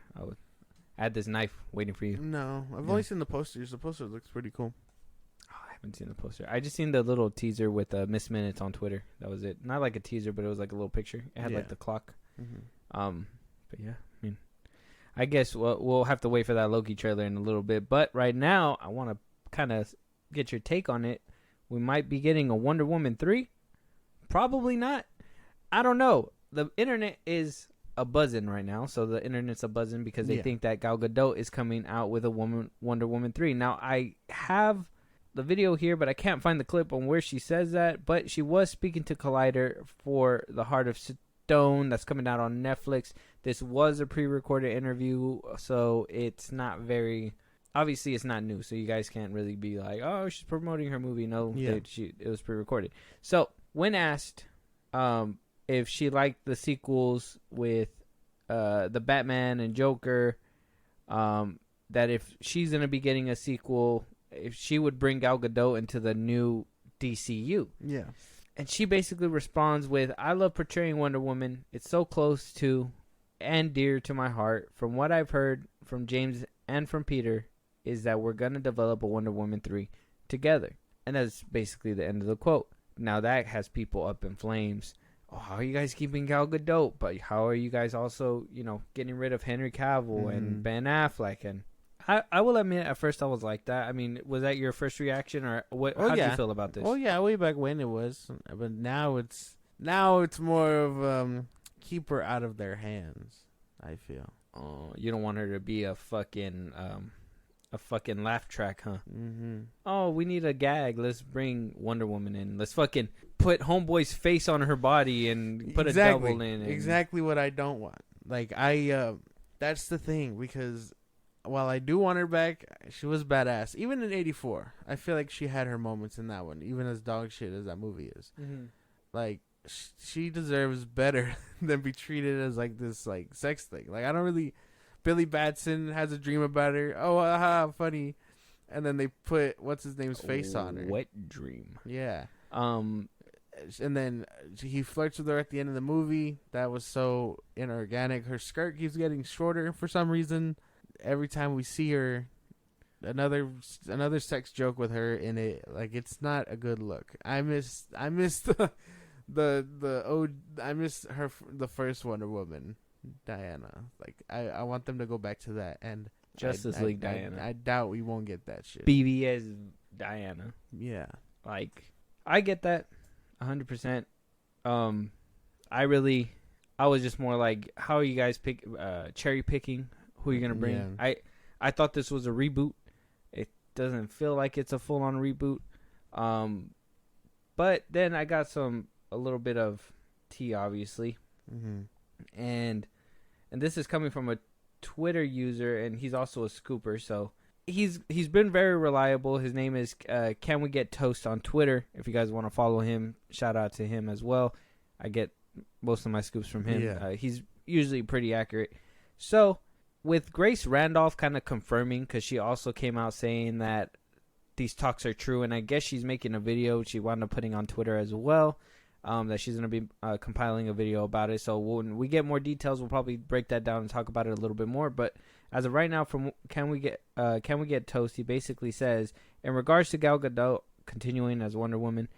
I had this knife waiting for you. No, I've Yeah. only seen the posters. The poster looks pretty cool. Oh, I haven't seen the poster. I just seen the little teaser with Miss Minutes on Twitter. That was it. Not like a teaser, but it was like a little picture. It had Yeah. like the clock. Mm-hmm. But yeah, I mean, I guess we'll have to wait for that Loki trailer in a little bit. But right now, I want to kind of get your take on it. We might be getting a Wonder Woman 3. Probably not. I don't know. The internet is a buzzing right now, so the internet's a buzzing because they think that Gal Gadot is coming out with a Wonder Woman 3. Now, I have the video here, but I can't find the clip on where she says that. But she was speaking to Collider for The Heart of Stone that's coming out on Netflix. This was a pre-recorded interview, so it's not very... Obviously, it's not new, so you guys can't really be like, oh, she's promoting her movie. No, it was pre-recorded. So, when asked if she liked the sequels with the Batman and Joker, that if she's going to be getting a sequel, if she would bring Gal Gadot into the new DCU. Yeah. And she basically responds with, I love portraying Wonder Woman. It's so close to and dear to my heart. From what I've heard from James and from Peter is that we're going to develop a Wonder Woman 3 together. And that's basically the end of the quote. Now that has people up in flames. Oh, how are you guys keeping Gal Gadot? But how are you guys also, getting rid of Henry Cavill and Ben Affleck? And I will admit, at first I was like that. I mean, was that your first reaction, or what? How do you feel about this? Oh yeah, way back when it was, but now it's more of keep her out of their hands. I feel. Oh, you don't want her to be a fucking laugh track, huh? Mm-hmm. Oh, we need a gag. Let's bring Wonder Woman in. Let's fucking put Homeboy's face on her body and put a double in. Exactly what I don't want. Like that's the thing, because while I do want her back, she was badass. Even in '84, I feel like she had her moments in that one. Even as dog shit as that movie is, like she deserves better than be treated as like this like sex thing. Like I don't really. Billy Batson has a dream about her. Oh, aha, funny. And then they put what's his name's face on her. Wet dream. Yeah. And then he flirts with her at the end of the movie. That was so inorganic. Her skirt keeps getting shorter for some reason. Every time we see her, another sex joke with her in it. Like it's not a good look. I miss I miss her the first Wonder Woman. Diana, like I want them to go back to that, and Justice League Diana. I doubt we won't get that shit. BBS Diana. Yeah, like I get that, 100%. I was just more like, how are you guys cherry picking who you're gonna bring? Yeah. I thought this was a reboot. It doesn't feel like it's a full on reboot. But then I got a little bit of tea, obviously, and this is coming from a Twitter user, and he's also a scooper, so he's been very reliable. His name is Can We Get Toast on Twitter. If you guys want to follow him, shout out to him as well. I get most of my scoops from him. Yeah. He's usually pretty accurate. So with Grace Randolph kind of confirming, because she also came out saying that these talks are true, and I guess she's making a video she wound up putting on Twitter as well, that she's going to be compiling a video about it. So when we get more details, we'll probably break that down and talk about it a little bit more. But as of right now, from Can We Get Toast, he basically says, in regards to Gal Gadot continuing as Wonder Woman,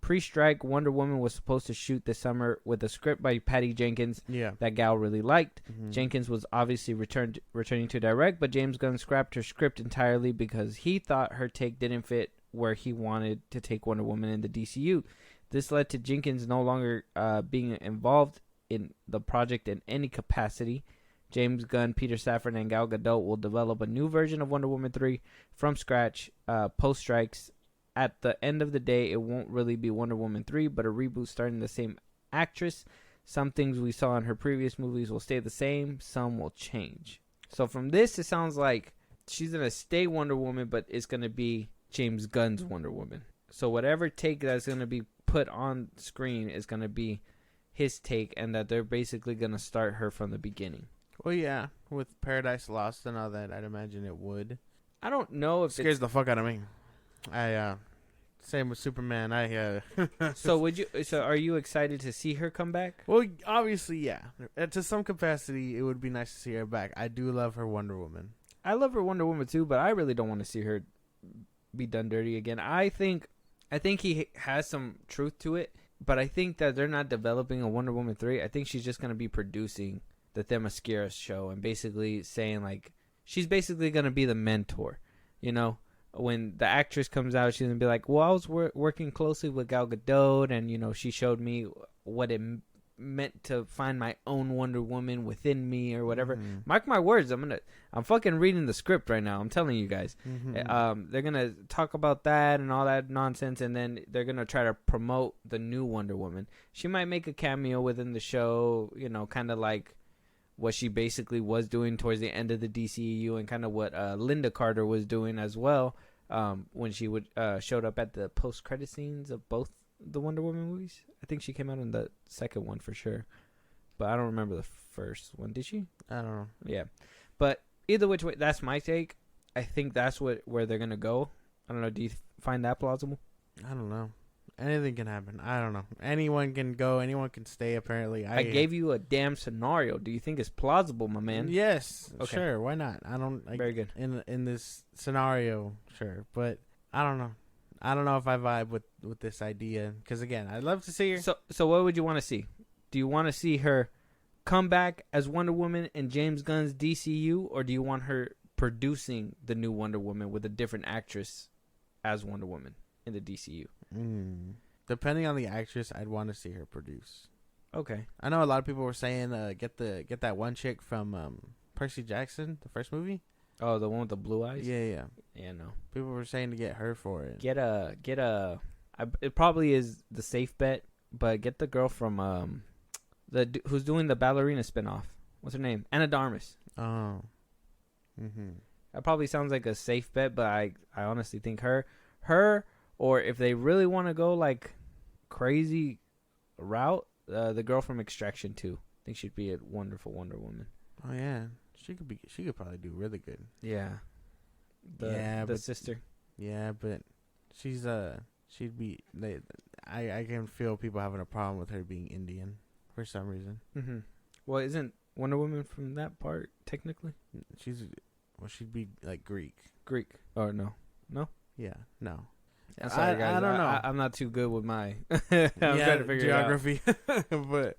pre-strike, Wonder Woman was supposed to shoot this summer with a script by Patty Jenkins that Gal really liked. Jenkins was obviously returning to direct, but James Gunn scrapped her script entirely because he thought her take didn't fit where he wanted to take Wonder Woman in the DCU. This led to Jenkins no longer being involved in the project in any capacity. James Gunn, Peter Safran, and Gal Gadot will develop a new version of Wonder Woman 3 from scratch post-strikes. At the end of the day, it won't really be Wonder Woman 3, but a reboot starring the same actress. Some things we saw in her previous movies will stay the same. Some will change. So from this, it sounds like she's going to stay Wonder Woman, but it's going to be James Gunn's Wonder Woman. So whatever take that's going to be put on screen is going to be his take, and that they're basically going to start her from the beginning. Well, yeah, with Paradise Lost and all that, I'd imagine it would. I don't know if Scares the fuck out of me. Same with Superman. So are you excited to see her come back? Well, obviously, yeah. To some capacity, it would be nice to see her back. I do love her Wonder Woman. I love her Wonder Woman too, but I really don't want to see her be done dirty again. I think he has some truth to it, but I think that they're not developing a Wonder Woman 3. I think she's just going to be producing the Themyscira show and basically saying, like, she's basically going to be the mentor, you know? When the actress comes out, she's going to be like, well, I was working closely with Gal Gadot, and, you know, she showed me what it meant to find my own Wonder Woman within me or whatever. Mark my words, I'm fucking reading the script right now. I'm telling you guys. They're going to talk about that and all that nonsense, and then they're going to try to promote the new Wonder Woman. She might make a cameo within the show, you know, kind of like what she basically was doing towards the end of the DCEU, and kind of what Linda Carter was doing as well, when she showed up at the post-credit scenes of both the Wonder Woman movies. I think she came out in the second one for sure, but I don't remember the first one. Did she? I don't know. Yeah, but either which way, that's my take. I think that's where they're gonna go. I don't know. Do you find that plausible? I don't know. Anything can happen. I don't know. Anyone can go. Anyone can stay, apparently. I gave you a damn scenario. Do you think it's plausible, my man? Yes. Okay. Sure. Why not? Very good. In this scenario, sure. But I don't know. I don't know if I vibe with this idea. Because, again, I'd love to see her. So what would you want to see? Do you want to see her come back as Wonder Woman in James Gunn's DCU? Or do you want her producing the new Wonder Woman with a different actress as Wonder Woman in the DCU? Depending on the actress, I'd want to see her produce. Okay. I know a lot of people were saying get that one chick from Percy Jackson, the first movie. Oh, the one with the blue eyes? Yeah. Yeah, no. People were saying to get her for it. It probably is the safe bet, but get the girl from who's doing the ballerina spinoff. What's her name? Anna Darmus. Oh. That probably sounds like a safe bet, but I honestly think her, or if they really want to go like crazy route, the girl from Extraction 2. I think she'd be a wonderful Wonder Woman. Oh yeah, she could probably do really good. Yeah. The sister. Yeah, but she'd be. I can feel people having a problem with her being Indian for some reason. Well, isn't Wonder Woman from that part technically? She'd be like Greek. Or no? Yeah, no. I'm sorry, guys. I don't know. I'm not too good with my I'm trying to figure geography. But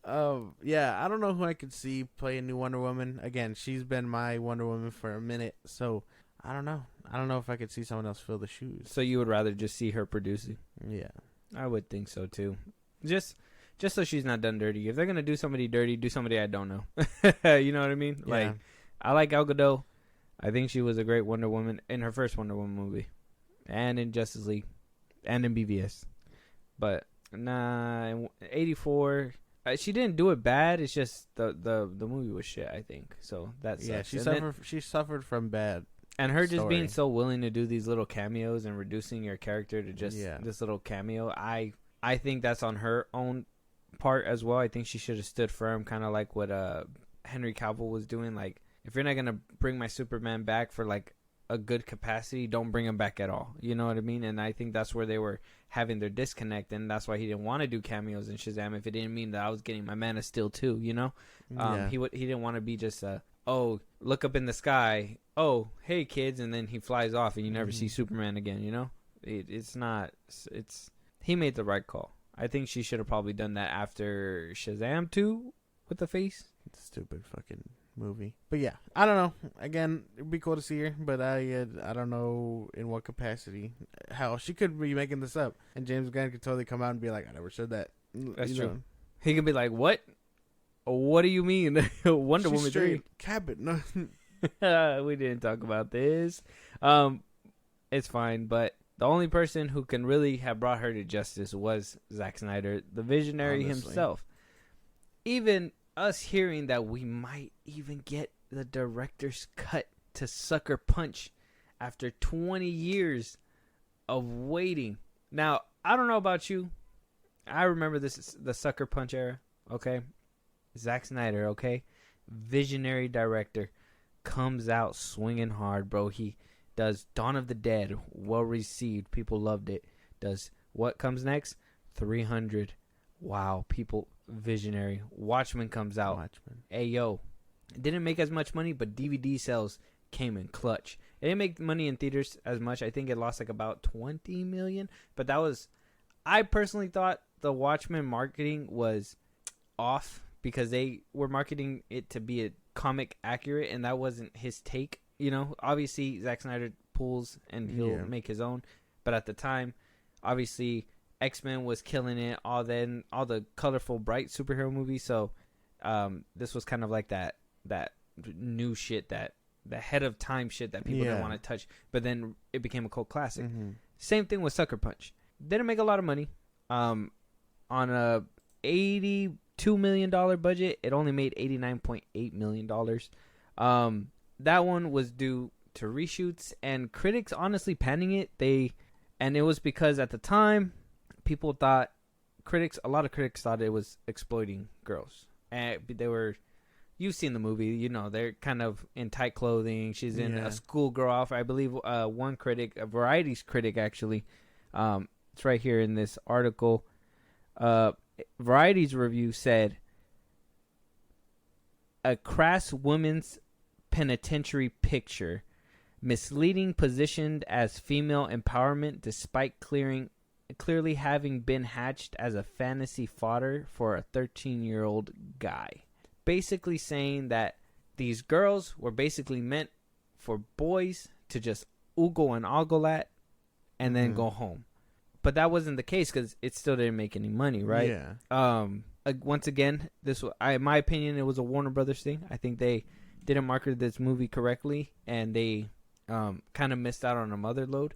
I don't know who I could see play a new Wonder Woman. Again, she's been my Wonder Woman for a minute, so I don't know. I don't know if I could see someone else fill the shoes. So you would rather just see her producing? Yeah. I would think so too. Just just so she's not done dirty. If they're gonna do somebody dirty, do somebody I don't know. You know what I mean? Yeah. Like, I like Gal Gadot. I think she was a great Wonder Woman in her first Wonder Woman movie, and in Justice League, and in BVS. But nah, in '84, she didn't do it bad. It's just the movie was shit, I think. So that's Yeah, she suffered from bad. And her just story. being so willing to do these little cameos and reducing your character to just this little cameo, I think that's on her own part as well. I think she should have stood firm, kind of like what Henry Cavill was doing. Like, if you're not gonna bring my Superman back for like a good capacity, don't bring him back at all. You know what I mean? And I think that's where they were having their disconnect, and that's why he didn't want to do cameos in Shazam if it didn't mean that I was getting my Man of Steel too. You know, he didn't want to be just oh, look up in the sky, oh, hey kids, and then he flies off and you never see Superman again. You know, he made the right call. I think she should have probably done that after Shazam 2 with the face. Stupid fucking movie. But yeah, I don't know. Again, it'd be cool to see her, but I don't know in what capacity. Hell, she could be making this up, and James Gunn could totally come out and be like, I never said that. That's true. He could be like, what? What do you mean? Wonder Woman 3. Cabot. No. We didn't talk about this. It's fine, but the only person who can really have brought her to justice was Zack Snyder, the visionary himself. Even us hearing that we might even get the director's cut to Sucker Punch after 20 years of waiting. Now, I don't know about you. I remember the Sucker Punch era, okay? Zack Snyder, okay? Visionary director, comes out swinging hard, bro. He does Dawn of the Dead, well received. People loved it. Does what comes next? 300. Wow, people, visionary. Watchmen comes out. Watchmen. Hey, yo. It didn't make as much money, but DVD sales came in clutch. It didn't make money in theaters as much. I think it lost like about 20 million. But that was, I personally thought the Watchmen marketing was off because they were marketing it to be a comic accurate, and that wasn't his take. You know, obviously Zack Snyder pulls and he'll make his own. But at the time, obviously X-Men was killing it. All the colorful, bright superhero movies. So this was kind of like that new shit, that the head of time shit that people didn't want to touch. But then it became a cult classic. Mm-hmm. Same thing with Sucker Punch. Didn't make a lot of money. On a $82 million budget, it only made $89.8 million. That one was due to reshoots and critics honestly panning it. And it was because at the time, people thought, a lot of critics thought it was exploiting girls. And you've seen the movie, you know, they're kind of in tight clothing. She's in a schoolgirl outfit. I believe one critic, a Variety's critic actually, it's right here in this article. Variety's review said, a crass woman's penitentiary picture, misleading, positioned as female empowerment despite clearly having been hatched as a fantasy fodder for a 13-year-old guy. Basically saying that these girls were basically meant for boys to just oogle and ogle at and then go home. But that wasn't the case because it still didn't make any money, right? Yeah. Once again, in my opinion, it was a Warner Brothers thing. I think they didn't market this movie correctly, and they kind of missed out on a mother load.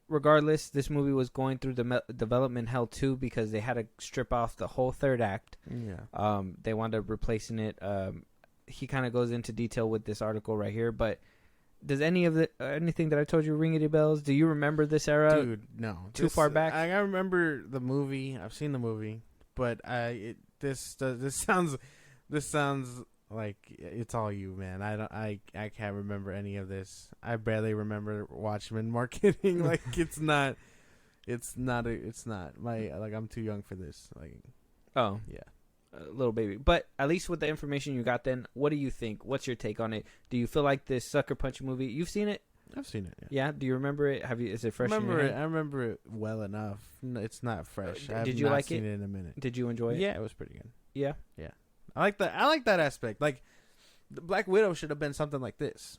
Regardless, this movie was going through the development hell too because they had to strip off the whole third act. Yeah. They wound up replacing it. He kind of goes into detail with this article right here, but does anything that I told you ring any bells? Do you remember this era? Dude, no. Too far back? I remember the movie. I've seen the movie, but this sounds like it's all you, man. I can't remember any of this. I barely remember Watchmen marketing. Like it's not I'm too young for this. Like, oh yeah. Little baby. But at least with the information you got then, what do you think? What's your take on it? Do you feel like this Sucker Punch movie, you've seen it? I've seen it. Yeah. Do you remember it? Is it fresh? I remember it well enough. No, it's not fresh. Did you like seen it in a minute? Did you enjoy it? Yeah, it was pretty good. Yeah. Yeah. I like that aspect. Like, the Black Widow should have been something like this.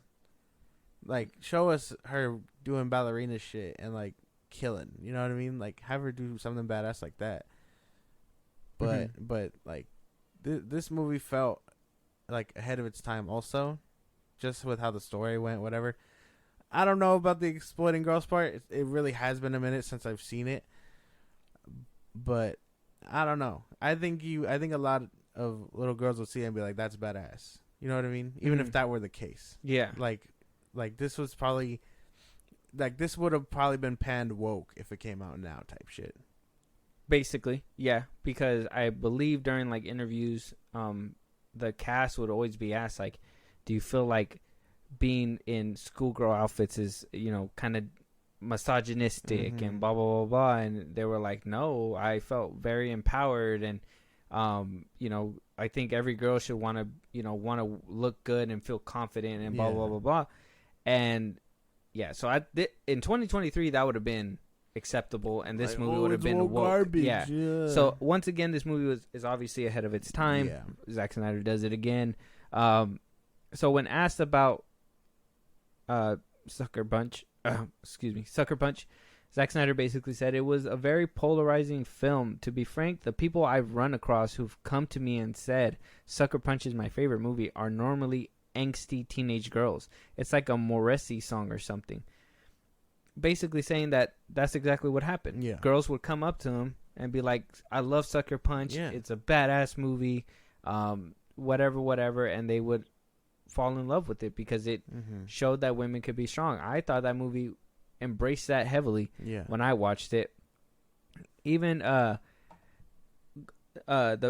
Like, show us her doing ballerina shit and like killing. You know what I mean? Like, have her do something badass like that. but like this movie felt like ahead of its time also, just with how the story went. Whatever. I don't know about the exploiting girls part. It really has been a minute since I've seen it, but I don't know. I think a lot of little girls will see it and be like, "That's badass." You know what I mean? Even if that were the case. Yeah. Like this was probably, like, this would have probably been panned woke if it came out now type shit. Basically, yeah, because I believe during like interviews, the cast would always be asked like, "Do you feel like being in schoolgirl outfits is, you know, kind of misogynistic and blah blah blah blah?" And they were like, "No, I felt very empowered, and you know, I think every girl should want to look good and feel confident and blah blah blah blah." And yeah, so in 2023 that would have been acceptable, and this movie would have been woke. Garbage. Yeah. So once again, this movie is obviously ahead of its time. Yeah. Zack Snyder does it again. So when asked about Sucker Punch, Zack Snyder basically said it was a very polarizing film. To be frank, the people I've run across who've come to me and said Sucker Punch is my favorite movie are normally angsty teenage girls. It's like a Morrissey song or something. Basically saying that that's exactly what happened. Yeah. Girls would come up to him and be like, "I love Sucker Punch. Yeah. It's a badass movie. Whatever," and they would fall in love with it because it showed that women could be strong. I thought that movie embraced that heavily when I watched it. Even the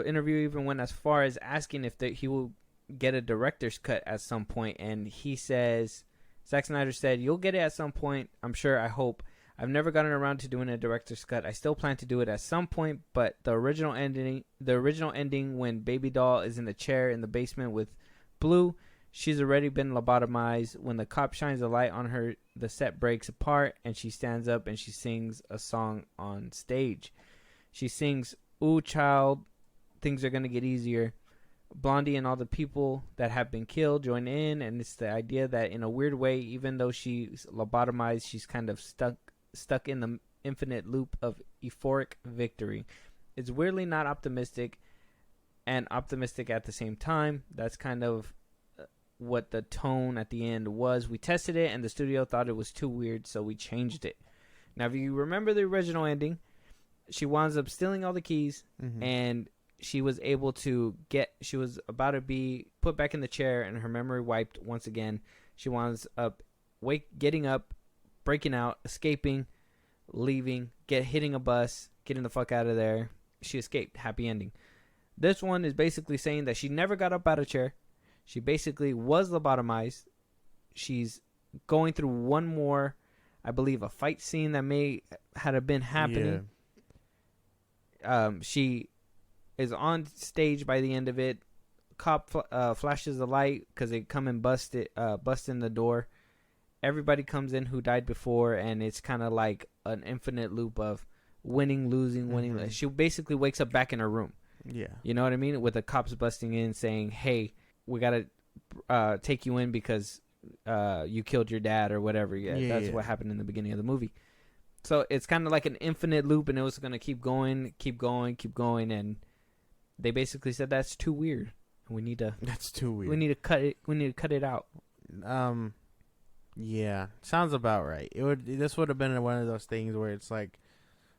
interview even went as far as asking if he will get a director's cut at some point, and he says, Zack Snyder said, "You'll get it at some point, I'm sure, I hope. I've never gotten around to doing a director's cut. I still plan to do it at some point, but the original ending when Baby Doll is in the chair in the basement with Blue, she's already been lobotomized. When the cop shines a light on her, the set breaks apart, and she stands up and she sings a song on stage. She sings, 'Ooh, child, things are going to get easier.' Blondie and all the people that have been killed join in, and it's the idea that in a weird way, even though she's lobotomized, she's kind of stuck in the infinite loop of euphoric victory. It's weirdly not optimistic and optimistic at the same time. That's kind of what the tone at the end was. We tested it, and the studio thought it was too weird, so we changed it." Now, if you remember the original ending, she winds up stealing all the keys, and she was about to be put back in the chair and her memory wiped once again. She winds up getting up, breaking out, escaping, leaving, hitting a bus, getting the fuck out of there. She escaped. Happy ending. This one is basically saying that she never got up out of a chair. She basically was lobotomized. She's going through one more, I believe, a fight scene that may have been happening. Yeah. She is on stage by the end of it. Cop flashes the light because they come and bust in the door. Everybody comes in who died before, and it's kind of like an infinite loop of winning, losing, winning. She basically wakes up back in her room. Yeah, you know what I mean? With the cops busting in saying, "Hey, we gotta take you in because you killed your dad," or whatever. That's what happened in the beginning of the movie. So it's kind of like an infinite loop, and it was gonna keep going, and they basically said that's too weird. We need to. That's too weird. We need to cut it. We need to cut it out. Yeah, sounds about right. This would have been one of those things where it's like,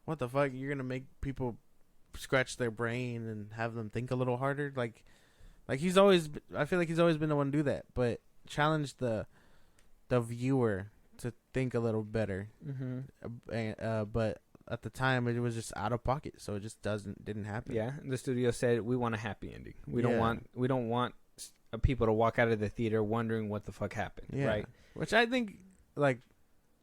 what the fuck? You're gonna make people scratch their brain and have them think a little harder. Like he's always. I feel like he's always been the one to do that, but challenge the viewer to think a little better. But at the time, it was just out of pocket, so it just didn't happen. Yeah, the studio said we want a happy ending. We don't want people to walk out of the theater wondering what the fuck happened. Yeah. Right? Which I think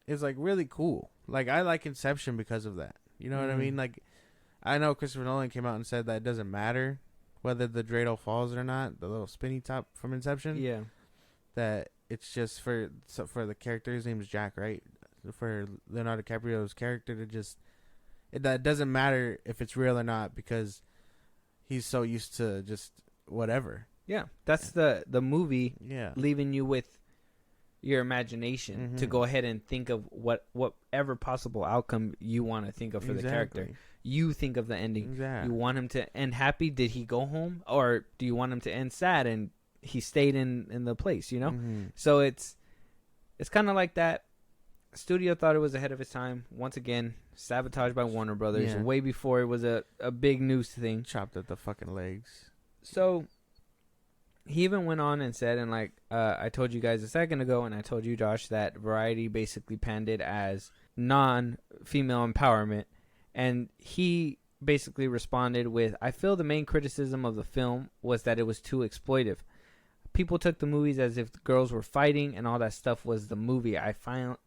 is really cool. Like, I like Inception because of that. You know what I mean? Like, I know Christopher Nolan came out and said that it doesn't matter whether the dreidel falls or not, the little spinny top from Inception. Yeah. That it's just for the character. His name is Jack, right? For Leonardo DiCaprio's character to just. That doesn't matter if it's real or not because he's so used to just whatever. Yeah, that's the movie leaving you with your imagination to go ahead and think of whatever possible outcome you want to think of for the character. You think of the ending. Exactly. You want him to end happy? Did he go home, or do you want him to end sad and he stayed in the place? You know, so it's kind of like that. Studio thought it was ahead of its time. Once again, sabotaged by Warner Brothers way before it was a big news thing. Chopped at the fucking legs. So he even went on and said, and like I told you guys a second ago, and I told you, Josh, that Variety basically panned it as non-female empowerment. And he basically responded with, I feel the main criticism of the film was that it was too exploitive. People took the movies as if the girls were fighting and all that stuff was the movie. I found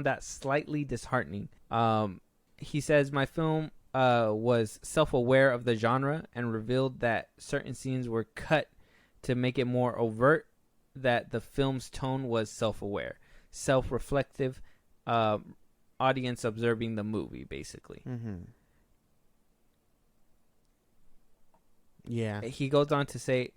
that slightly disheartening. He says, my film was self-aware of the genre and revealed that certain scenes were cut to make it more overt, that the film's tone was self-aware, self-reflective, audience observing the movie, basically. Yeah. He goes on to say,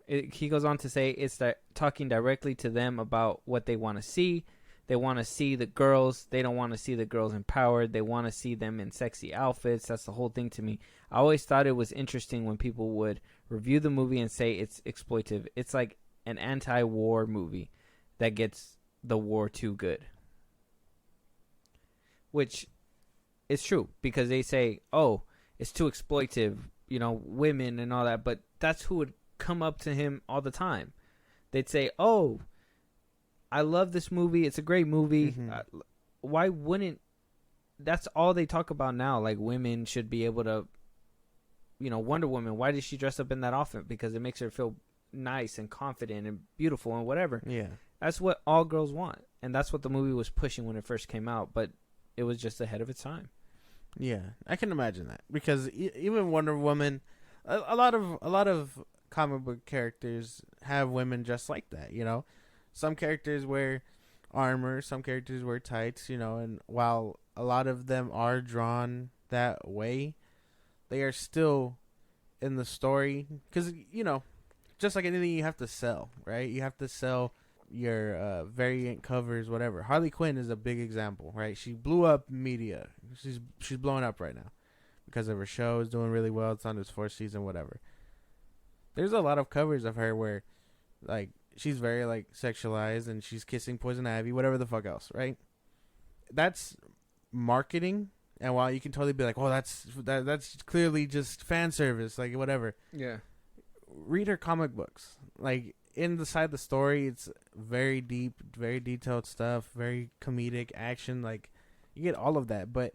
it's that talking directly to them about what they want to see. They want to see the girls. They don't want to see the girls empowered. They want to see them in sexy outfits. That's the whole thing to me. I always thought it was interesting when people would review the movie and say it's exploitive. It's like an anti-war movie that gets the war too good. Which is true, because they say, oh, it's too exploitive, you know, women and all that. But that's who would come up to him all the time. They'd say, oh, I love this movie. It's a great movie. Why wouldn't... That's all they talk about now. Like, women should be able to... You know, Wonder Woman, why did she dress up in that outfit? Because it makes her feel nice and confident and beautiful and whatever. Yeah. That's what all girls want. And that's what the movie was pushing when it first came out. But it was just ahead of its time. Yeah, I can imagine that. Because even Wonder Woman... A lot of comic book characters have women just like that, you know? Some characters wear armor, some characters wear tights, you know, and while a lot of them are drawn that way, they are still in the story. Because, you know, just like anything, you have to sell, right? You have to sell your variant covers, whatever. Harley Quinn is a big example, right? She blew up media. She's blowing up right now because of her show. Is doing really well. It's on its 4th season, whatever. There's a lot of covers of her where, like, she's very, like, sexualized and she's kissing Poison Ivy, whatever the fuck else, right? That's marketing. And while you can totally be like, oh, that's clearly just fan service, like, whatever. Yeah. Read her comic books. Like, inside the story, it's very deep, very detailed stuff, very comedic action. Like, you get all of that. But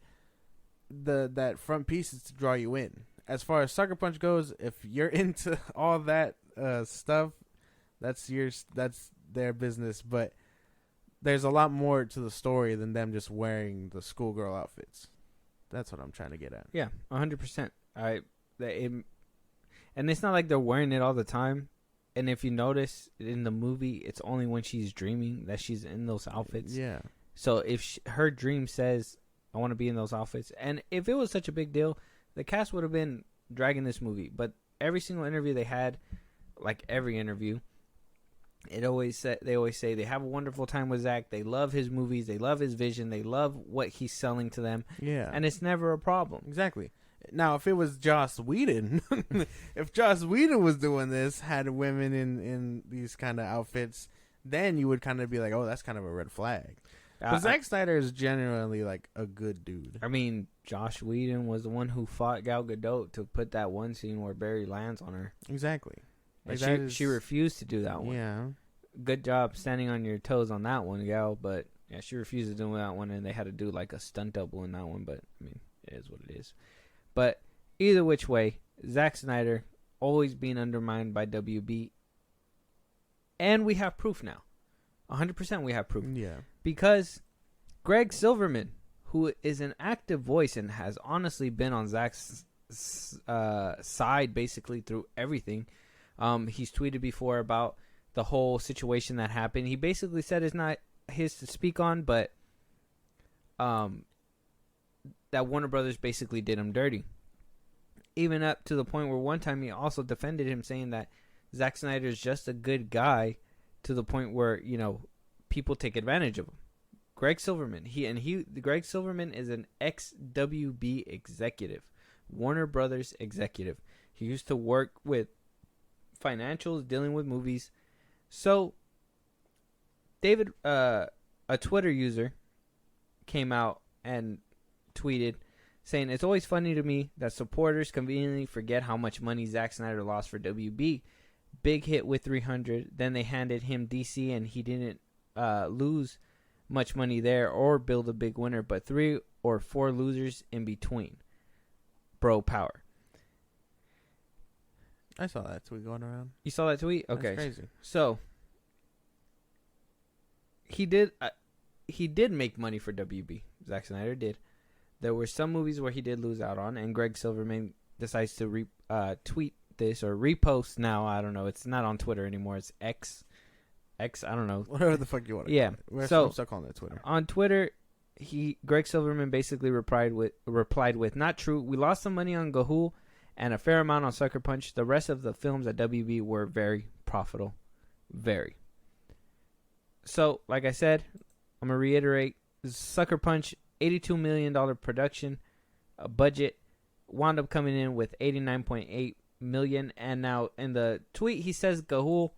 that front piece is to draw you in. As far as Sucker Punch goes, if you're into all that stuff, that's their business. But there's a lot more to the story than them just wearing the schoolgirl outfits. That's what I'm trying to get at. Yeah, 100%. And it's not like they're wearing it all the time. And if you notice in the movie, it's only when she's dreaming that she's in those outfits. Yeah. So if her dream says, I want to be in those outfits, and if it was such a big deal, the cast would have been dragging this movie. But every single interview they had, like every interview, they always say they have a wonderful time with Zach. They love his movies. They love his vision. They love what he's selling to them. Yeah. And it's never a problem. Exactly. Now, if it was Joss Whedon, if Joss Whedon was doing this, had women in these kind of outfits, then you would kind of be like, oh, that's kind of a red flag. But Zack Snyder is genuinely like a good dude. I mean, Josh Whedon was the one who fought Gal Gadot to put that one scene where Barry lands on her. Exactly. And she refused to do that one. Yeah. Good job standing on your toes on that one, Gal. But yeah, she refused to do that one, and they had to do like a stunt double in that one. But I mean, it is what it is. But either which way, Zack Snyder always being undermined by WB. And we have proof now. 100% we have proof. Yeah. Because Greg Silverman, who is an active voice and has honestly been on Zack's side basically through everything, he's tweeted before about the whole situation that happened. He basically said it's not his to speak on, but that Warner Brothers basically did him dirty. Even up to the point where one time he also defended him, saying that Zack Snyder is just a good guy, to the point where, you know, people take advantage of him. Greg Silverman. Greg Silverman is an ex-WB executive, Warner Brothers executive. He used to work with financials, dealing with movies. So, David, a Twitter user, came out and tweeted saying, "It's always funny to me that supporters conveniently forget how much money Zack Snyder lost for WB. Big hit with 300. Then they handed him DC, and he didn't lose much money there or build a big winner, but 3 or 4 losers in between. Bro power." I saw that tweet going around. You saw that tweet? Okay. That's crazy. So he did make money for WB. Zack Snyder did. There were some movies where he did lose out on, and Greg Silverman decides to tweet this or repost now. I don't know. It's not on Twitter anymore. It's X. I don't know. Whatever the fuck you want to yeah. call it. I'm stuck on that Twitter. On Twitter, Greg Silverman basically replied with, "Not true. We lost some money on Gahul and a fair amount on Sucker Punch. The rest of the films at WB were very profitable. Very." So, like I said, I'm going to reiterate. Sucker Punch, $82 million production budget, wound up coming in with $89.8 million. And now in the tweet, he says Gahul.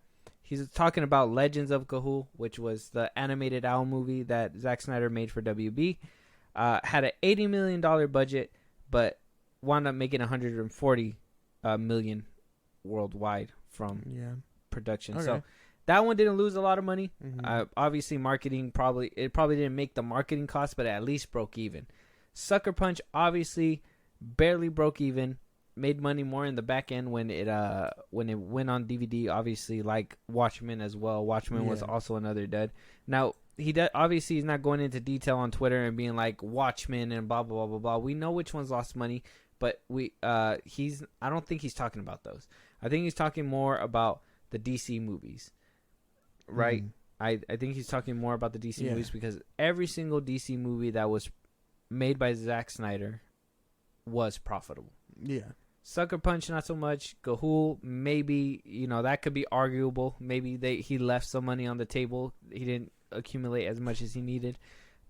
He's talking about Legends of Gahul, which was the animated owl movie that Zack Snyder made for WB. Had an $80 million budget, but wound up making $140 million worldwide from production. Okay. So that one didn't lose a lot of money. Mm-hmm. Obviously, marketing probably didn't make the marketing cost, but it at least broke even. Sucker Punch obviously barely broke even. Made money more in the back end when it went on DVD. Obviously, like Watchmen as well. Watchmen was also another dud. Now obviously he's not going into detail on Twitter and being like Watchmen and blah blah blah blah blah. We know which ones lost money, but I don't think he's talking about those. I think he's talking more about the DC movies, right? I think he's talking more about the DC movies because every single DC movie that was made by Zack Snyder was profitable. Yeah. Sucker Punch, not so much. Gahul, maybe, that could be arguable. Maybe he left some money on the table. He didn't accumulate as much as he needed.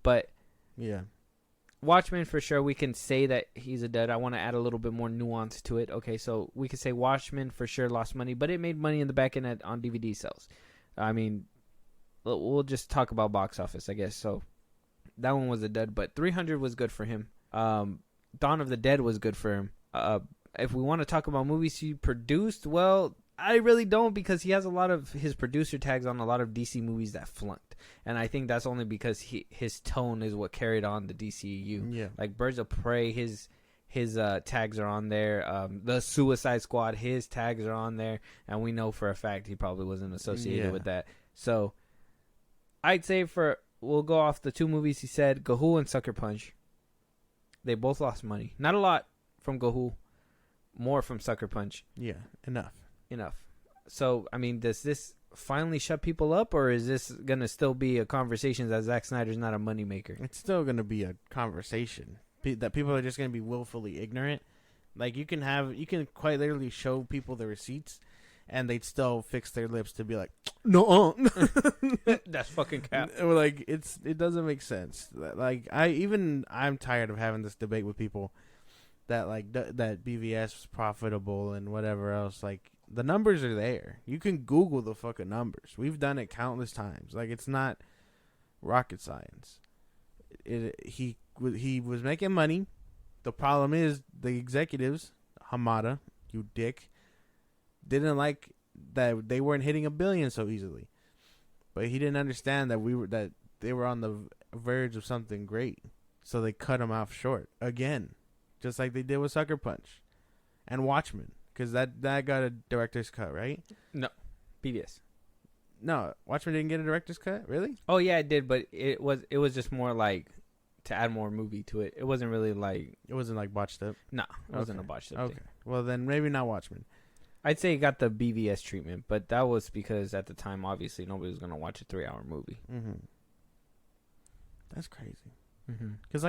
But yeah, Watchmen, for sure, we can say that he's a dud. I want to add a little bit more nuance to it. Okay, so we could say Watchmen for sure lost money, but it made money in the back end on DVD sales. I mean, we'll just talk about box office, I guess. So that one was a dud, but 300 was good for him. Dawn of the Dead was good for him. If we want to talk about movies he produced, well, I really don't, because he has a lot of his producer tags on a lot of DC movies that flunked, and I think that's only because his tone is what carried on the DCEU. Yeah, like Birds of Prey, his tags are on there. The Suicide Squad, his tags are on there, and we know for a fact he probably wasn't associated with that. So I'd say we'll go off the 2 movies he said, Gahul and Sucker Punch. They both lost money. Not a lot from Gahul, more from Sucker Punch. Yeah, enough. So, I mean, does this finally shut people up, or is this going to still be a conversation that Zack Snyder's not a moneymaker? It's still going to be a conversation. That people are just going to be willfully ignorant. Like, you can quite literally show people the receipts, and they'd still fix their lips to be like, no, that's fucking cap. Like, it doesn't make sense. Like, I'm tired of having this debate with people that that BVS was profitable and whatever else. Like, the numbers are there. You can Google the fucking numbers. We've done it countless times. Like, it's not rocket science. He was making money. The problem is the executives, Hamada, you dick, didn't like that they weren't hitting $1 billion so easily. But he didn't understand that they were on the verge of something great, so they cut him off short again, just like they did with Sucker Punch and Watchmen, because that got a director's cut, right? No, BBS. No, Watchmen didn't get a director's cut, really? Oh yeah, it did, but it was just more like to add more movie to it. It wasn't really like botched up. No, it wasn't a botched up. Okay, thing. Well then maybe not Watchmen. I'd say it got the BVS treatment, but that was because at the time, obviously, nobody was gonna watch a 3-hour movie. Mm-hmm. That's crazy. Because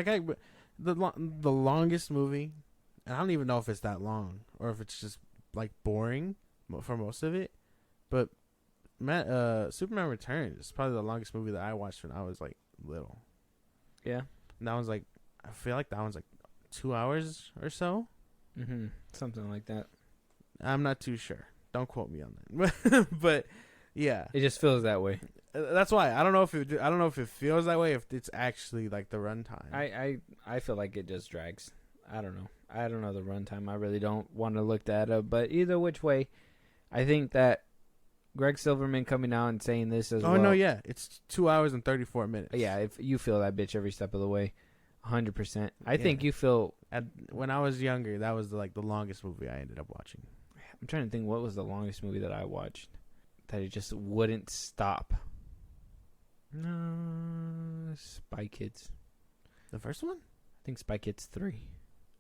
the longest movie, and I don't even know if it's that long or if it's just like boring for most of it, but Superman Returns is probably the longest movie that I watched when I was like little. Yeah. And that one's like, I feel like that one's like 2 hours or so. Mm-hmm. Something like that. I'm not too sure. Don't quote me on that. But yeah, It just feels that way. that's why I don't know if it feels that way. If it's actually like the runtime. I feel like it just drags. I don't know. I don't know the runtime. I really don't want to look that up. But either which way, I think that Greg Silverman coming out and saying this as well. Oh no, yeah, it's 2 hours and 34 minutes. Yeah, if you feel that bitch every step of the way, 100%. I think you feel. When I was younger, that was like the longest movie I ended up watching. I'm trying to think what was the longest movie that I watched that it just wouldn't stop. No, Spy Kids. The first one? I think Spy Kids 3.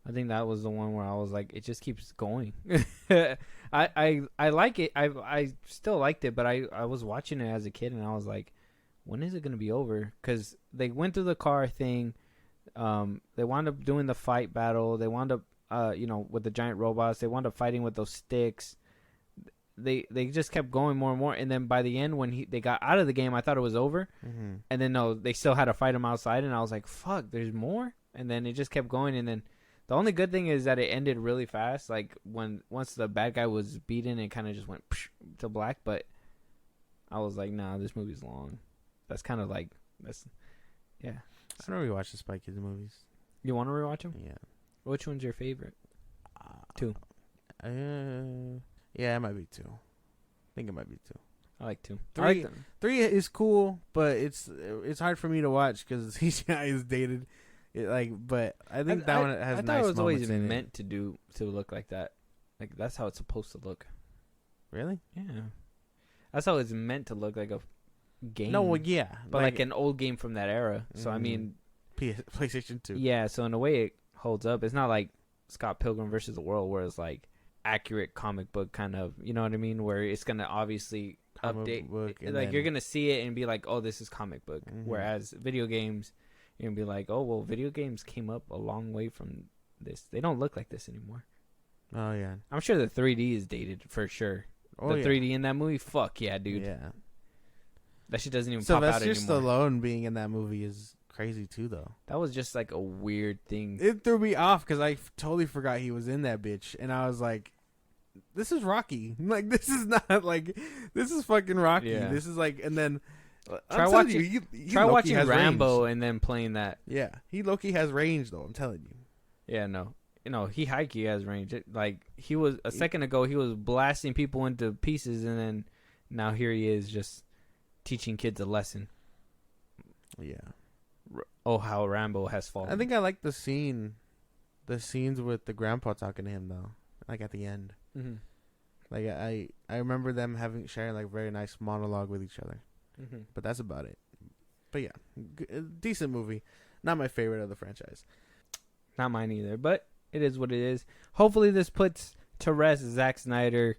I think that was the one where I was like, it just keeps going. I like it. I still liked it, but I was watching it as a kid and I was like, when is it gonna be over? Because they went through the car thing. They wound up doing the fight battle. They wound up, with the giant robots. They wound up fighting with those sticks. They just kept going more and more. And then by the end, when they got out of the game, I thought it was over. Mm-hmm. And then no, they still had to fight him outside. And I was like, fuck, there's more. And then it just kept going. And then the only good thing is that it ended really fast. Like once the bad guy was beaten, it kind of just went to black. But I was like, nah, this movie's long. That's kind of like yeah. I don't rewatch the Spy Kids movies. You want to rewatch them? Yeah. Which one's your favorite? 2. Yeah, it might be 2. I think it might be 2. I like 2. 3, I like them. 3 is cool, but it's hard for me to watch because the CGI is dated. But I think that one has I nice thought it was always moments in meant to look like that. Like that's how it's supposed to look. Really? Yeah. That's how it's meant to look, like a game. No, well, yeah, but like an old game from that era. So I mean, PlayStation 2. Yeah. So in a way, it holds up. It's not like Scott Pilgrim versus the World, where it's like accurate comic book kind of. You know what I mean? Where it's gonna obviously update. Like you're gonna see it and be like, oh, this is comic book. Mm-hmm. Whereas video games, you're gonna be like, oh, well, video games came up a long way from this. They don't look like this anymore. Oh yeah. I'm sure the 3D is dated for sure. Oh, the 3D in that movie, fuck yeah, dude. Yeah. That shit doesn't even pop out anymore. Sylvester Stallone being in that movie is crazy too, though. That was just like a weird thing. It threw me off because I totally forgot he was in that bitch, and I was like, "This is Rocky. Like, this is not like this is fucking Rocky. Yeah. This is like." And then try watching Rambo range. And then playing that. Yeah, he low-key has range though. I'm telling you. Yeah, no. He high-key has range. He was a second ago. He was blasting people into pieces, and then now here he is just teaching kids a lesson. Yeah. Oh, how Rambo has fallen. I think I like the scenes with the grandpa talking to him though, like at the end. Mm-hmm. Like I remember them sharing like very nice monologue with each other. Mm-hmm. But that's about it. But yeah, decent movie. Not my favorite of the franchise. Not mine either, but it is what it is. Hopefully this puts to rest Zack Snyder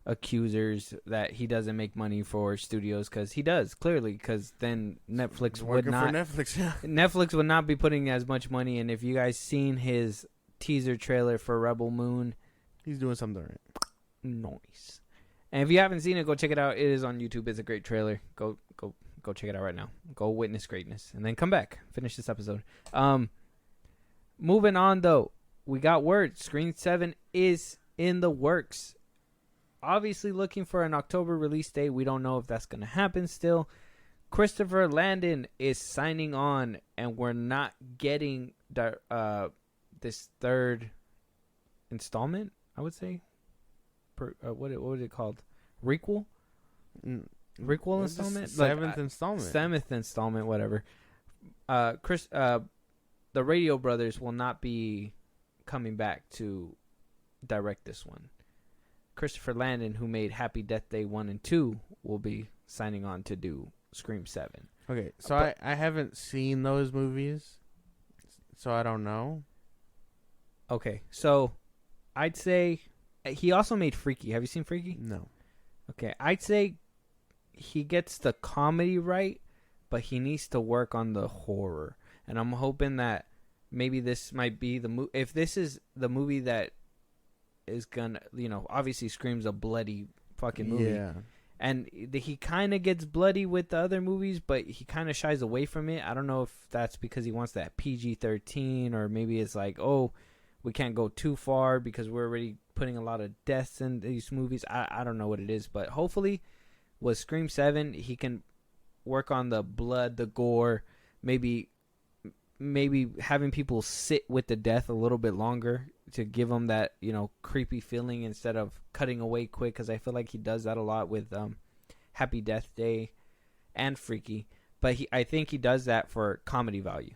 accusers that he doesn't make money for studios, because he does, clearly, because then Netflix would not. Netflix, yeah. Netflix would not be putting as much money. And if you guys seen his teaser trailer for Rebel Moon, he's doing something right. Nice. And if you haven't seen it, go check it out. It is on YouTube. It's a great trailer. Go check it out right now. Go witness greatness, and then come back, finish this episode. Moving on though, we got word Scream 7 is in the works. Obviously looking for an October release date. We don't know if that's going to happen still. Christopher Landon is signing on, and we're not getting this third installment, I would say. What was it called? Requel? Requel installment? Seventh installment. Seventh installment, whatever. The Radio Brothers will not be coming back to direct this one. Christopher Landon, who made Happy Death Day 1 and 2, will be signing on to do Scream 7. Okay, so I haven't seen those movies, so I don't know. Okay, so I'd say he also made Freaky. Have you seen Freaky? No. Okay, I'd say he gets the comedy right, but he needs to work on the horror. And I'm hoping that maybe this might be the movie. If this is the movie that is gonna, obviously Scream's a bloody fucking movie. Yeah. And he kind of gets bloody with the other movies, but he kind of shies away from it. I don't know if that's because he wants that PG-13, or maybe it's like, oh, we can't go too far because we're already putting a lot of deaths in these movies. I don't know what it is, but hopefully with Scream 7, he can work on the blood, the gore, maybe having people sit with the death a little bit longer to give them that, you know, creepy feeling instead of cutting away quick, because I feel like he does that a lot with Happy Death Day and Freaky. But I think he does that for comedy value,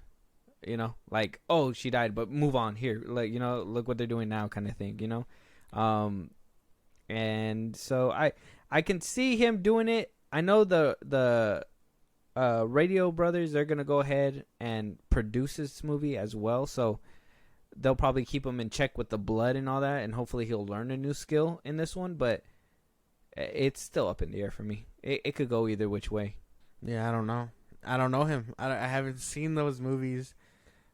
you know, like, oh, she died, but move on here, like, you know, look what they're doing now kind of thing, you know. And so I can see him doing it. I know the Radio Brothers, they're gonna go ahead and produce this movie as well, so they'll probably keep him in check with the blood and all that, and hopefully he'll learn a new skill in this one. But it's still up in the air for me. It could go either which way. Yeah, I don't know. I don't know him. I haven't seen those movies.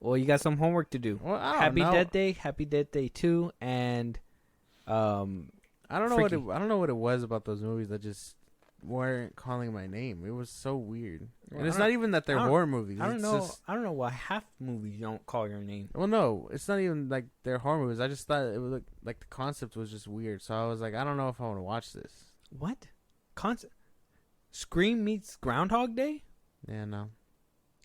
Well, you got some homework to do. Well, I don't Happy know. Death Day, Happy Death Day 2, and I don't know Freaky. I don't know what it was about those movies that just weren't calling my name. It was so weird. Well, And it's not even that they're horror movies. I don't It's know. just- I don't know why half movies don't call your name. well, no, it's not even like they're horror movies. I just thought it was like the concept was just weird. So I was like, I don't know if I want to watch this. What? Scream meets Groundhog Day? Yeah, no,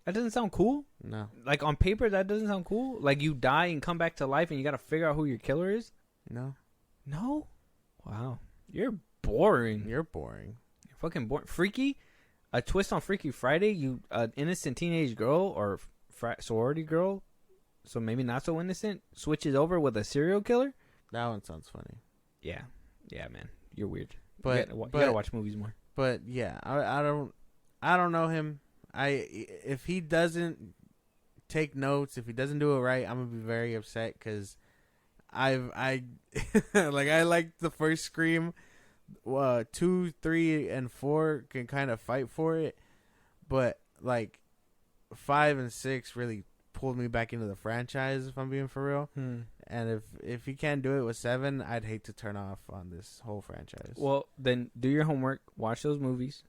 That doesn't sound cool. no, Like, on paper, that doesn't sound cool. Like, you die and come back to life and you gotta figure out who your killer is? no. No? Wow. You're boring. You're boring. You're fucking boring. Freaky? A twist on Freaky Friday? You, an innocent teenage girl or sorority girl, so maybe not so innocent, switches over with a serial killer? That one sounds funny. Yeah. Yeah, man. You're weird. But you gotta watch movies more. But yeah, I don't know him. If he doesn't take notes, if he doesn't do it right, I'm gonna be very upset because I like the first Scream. 2, 3, and 4 can kind of fight for it, but like 5 and 6 really pulled me back into the franchise, if I'm being for real. And if he can't do it with 7, I'd hate to turn off on this whole franchise. Well, then do your homework, watch those movies,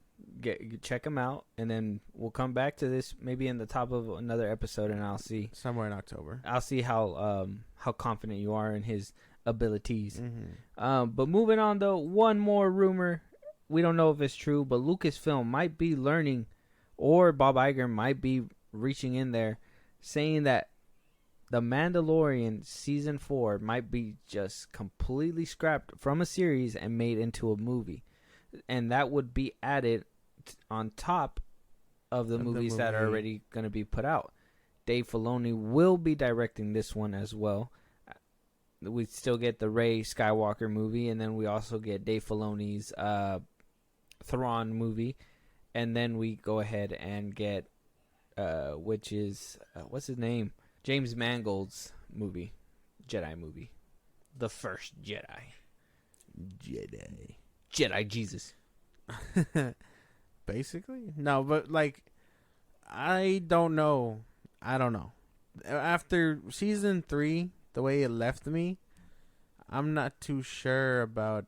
check them out, and then we'll come back to this maybe in the top of another episode, and I'll see somewhere in October. how confident you are in his abilities. Mm-hmm. But moving on though, one more rumor. We don't know if it's true, but Lucasfilm might be learning, or Bob Iger might be reaching in there, saying that The Mandalorian Season 4 might be just completely scrapped from a series and made into a movie. And that would be added on top of the movies that are already going to be put out. Dave Filoni will be directing this one as well. We still get the Rey Skywalker movie, and then we also get Dave Filoni's Thrawn movie. And then we go ahead and get, which is, what's his name? James Mangold's movie, Jedi movie. The First Jedi. Jedi Jesus. Basically? No, but like, I don't know. After season 3, the way it left me, I'm not too sure about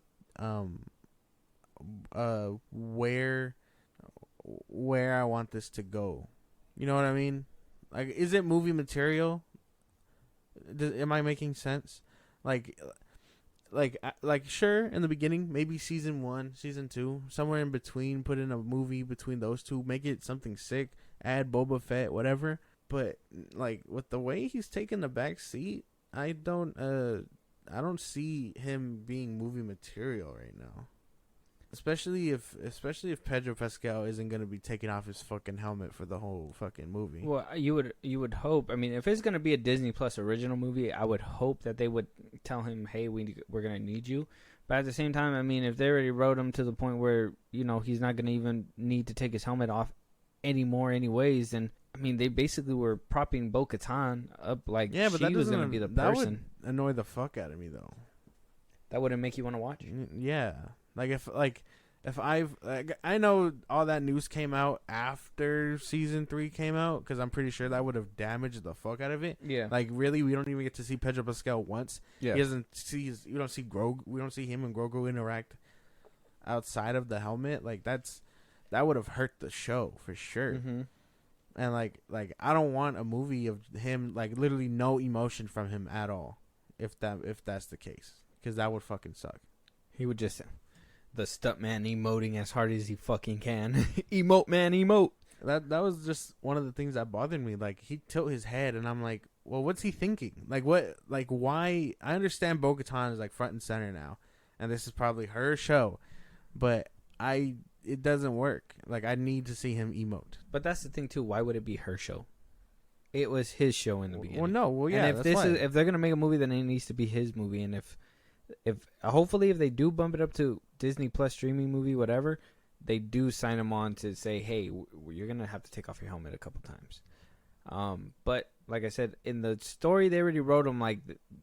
where I want this to go. You know what I mean? Like, is it movie material? Am I making sense? Like sure, in the beginning, maybe season 1, season 2, somewhere in between, put in a movie between those two, make it something sick, add Boba Fett, whatever. But like, with the way he's taking the back seat, I don't see him being movie material right now. Especially if Pedro Pascal isn't gonna be taking off his fucking helmet for the whole fucking movie. Well, you would hope. I mean, if it's gonna be a Disney Plus original movie, I would hope that they would tell him, "Hey, we're gonna need you." But at the same time, I mean, if they already wrote him to the point where, you know, he's not gonna even need to take his helmet off anymore, anyways, then I mean, they basically were propping Bo-Katan up like she was gonna be the person. That would annoy the fuck out of me, though. That wouldn't make you want to watch. Yeah. If I know all that news came out after season 3 came out, because I'm pretty sure that would have damaged the fuck out of it. Yeah. Like, really, we don't even get to see Pedro Pascal once. Yeah. We don't see him and Grogu interact. outside of the helmet, like that would have hurt the show for sure. Mm-hmm. And like I don't want a movie of him like literally no emotion from him at all. If that's the case, because that would fucking suck. He would just the stuntman emoting as hard as he fucking can. Emote, man, emote. That was just one of the things that bothered me. Like, he tilt his head, and I'm like, well, what's he thinking? Like, what? Like, why? I understand Bo-Katan is like front and center now, and this is probably her show, but it doesn't work. Like, I need to see him emote. But that's the thing too. Why would it be her show? It was his show in the beginning. Well, no, well, yeah. And if they're gonna make a movie, then it needs to be his movie. And if hopefully if they do bump it up to Disney Plus streaming movie, whatever, they do sign him on to say, hey, you're going to have to take off your helmet a couple times. But like I said, in the story, they already wrote him like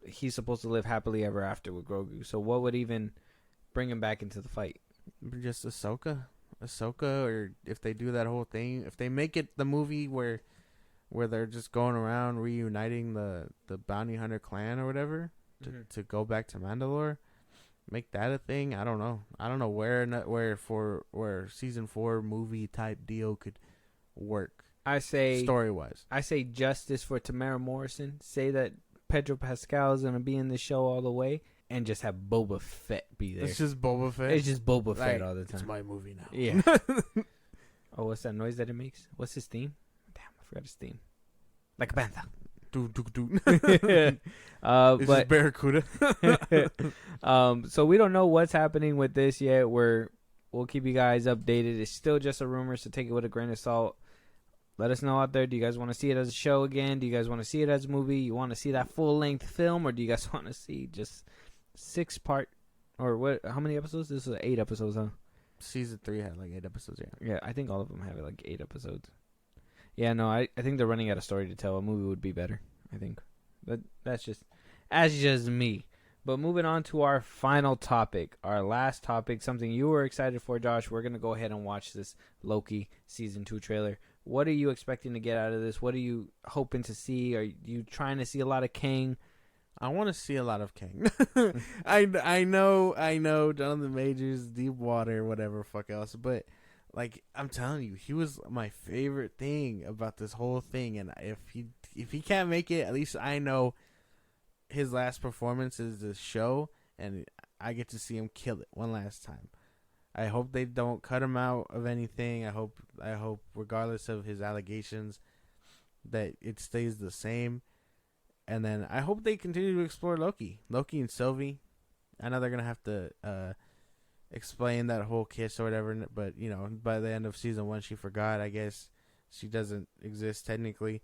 he's supposed to live happily ever after with Grogu. So what would even bring him back into the fight? Just Ahsoka, or if they do that whole thing, if they make it the movie where they're just going around reuniting the bounty hunter clan or whatever to go back to Mandalore. Make that a thing. I don't know where season 4 movie type deal could work. I say story wise. I say justice for Tamara Morrison. Say that Pedro Pascal is gonna be in the show all the way, and just have Boba Fett be there. It's just Boba Fett. It's just Boba Fett all the time. It's my movie now. Yeah. Oh, what's that noise that it makes? What's his theme? Damn, I forgot his theme. Like a panther. It's but Barracuda. So we don't know what's happening with this yet. We'll keep you guys updated. It's still just a rumor, so take it with a grain of salt. Let us know out there. Do you guys want to see it as a show again? Do you guys want to see it as a movie? You want to see that full-length film, or do you guys want to see just 6-part, or what? How many episodes? This is 8 episodes, huh? Season 3 had like 8 episodes. Yeah, I think all of them have like 8 episodes. Yeah, no, I think they're running out of story to tell. A movie would be better, I think. But that's just me. But moving on to our final topic, our last topic, something you were excited for, Josh. We're going to go ahead and watch this Loki Season 2 trailer. What are you expecting to get out of this? What are you hoping to see? Are you trying to see a lot of Kang? I want to see a lot of Kang. I know Jonathan Majors, Deep Water, whatever fuck else, but like, I'm telling you, he was my favorite thing about this whole thing. And if he can't make it, at least I know his last performance is this show, and I get to see him kill it one last time. I hope they don't cut him out of anything. I hope regardless of his allegations, that it stays the same. And then I hope they continue to explore Loki and Sylvie. I know they're gonna have to explain that whole kiss or whatever, but you know, by the end of season 1, she forgot. I guess she doesn't exist technically.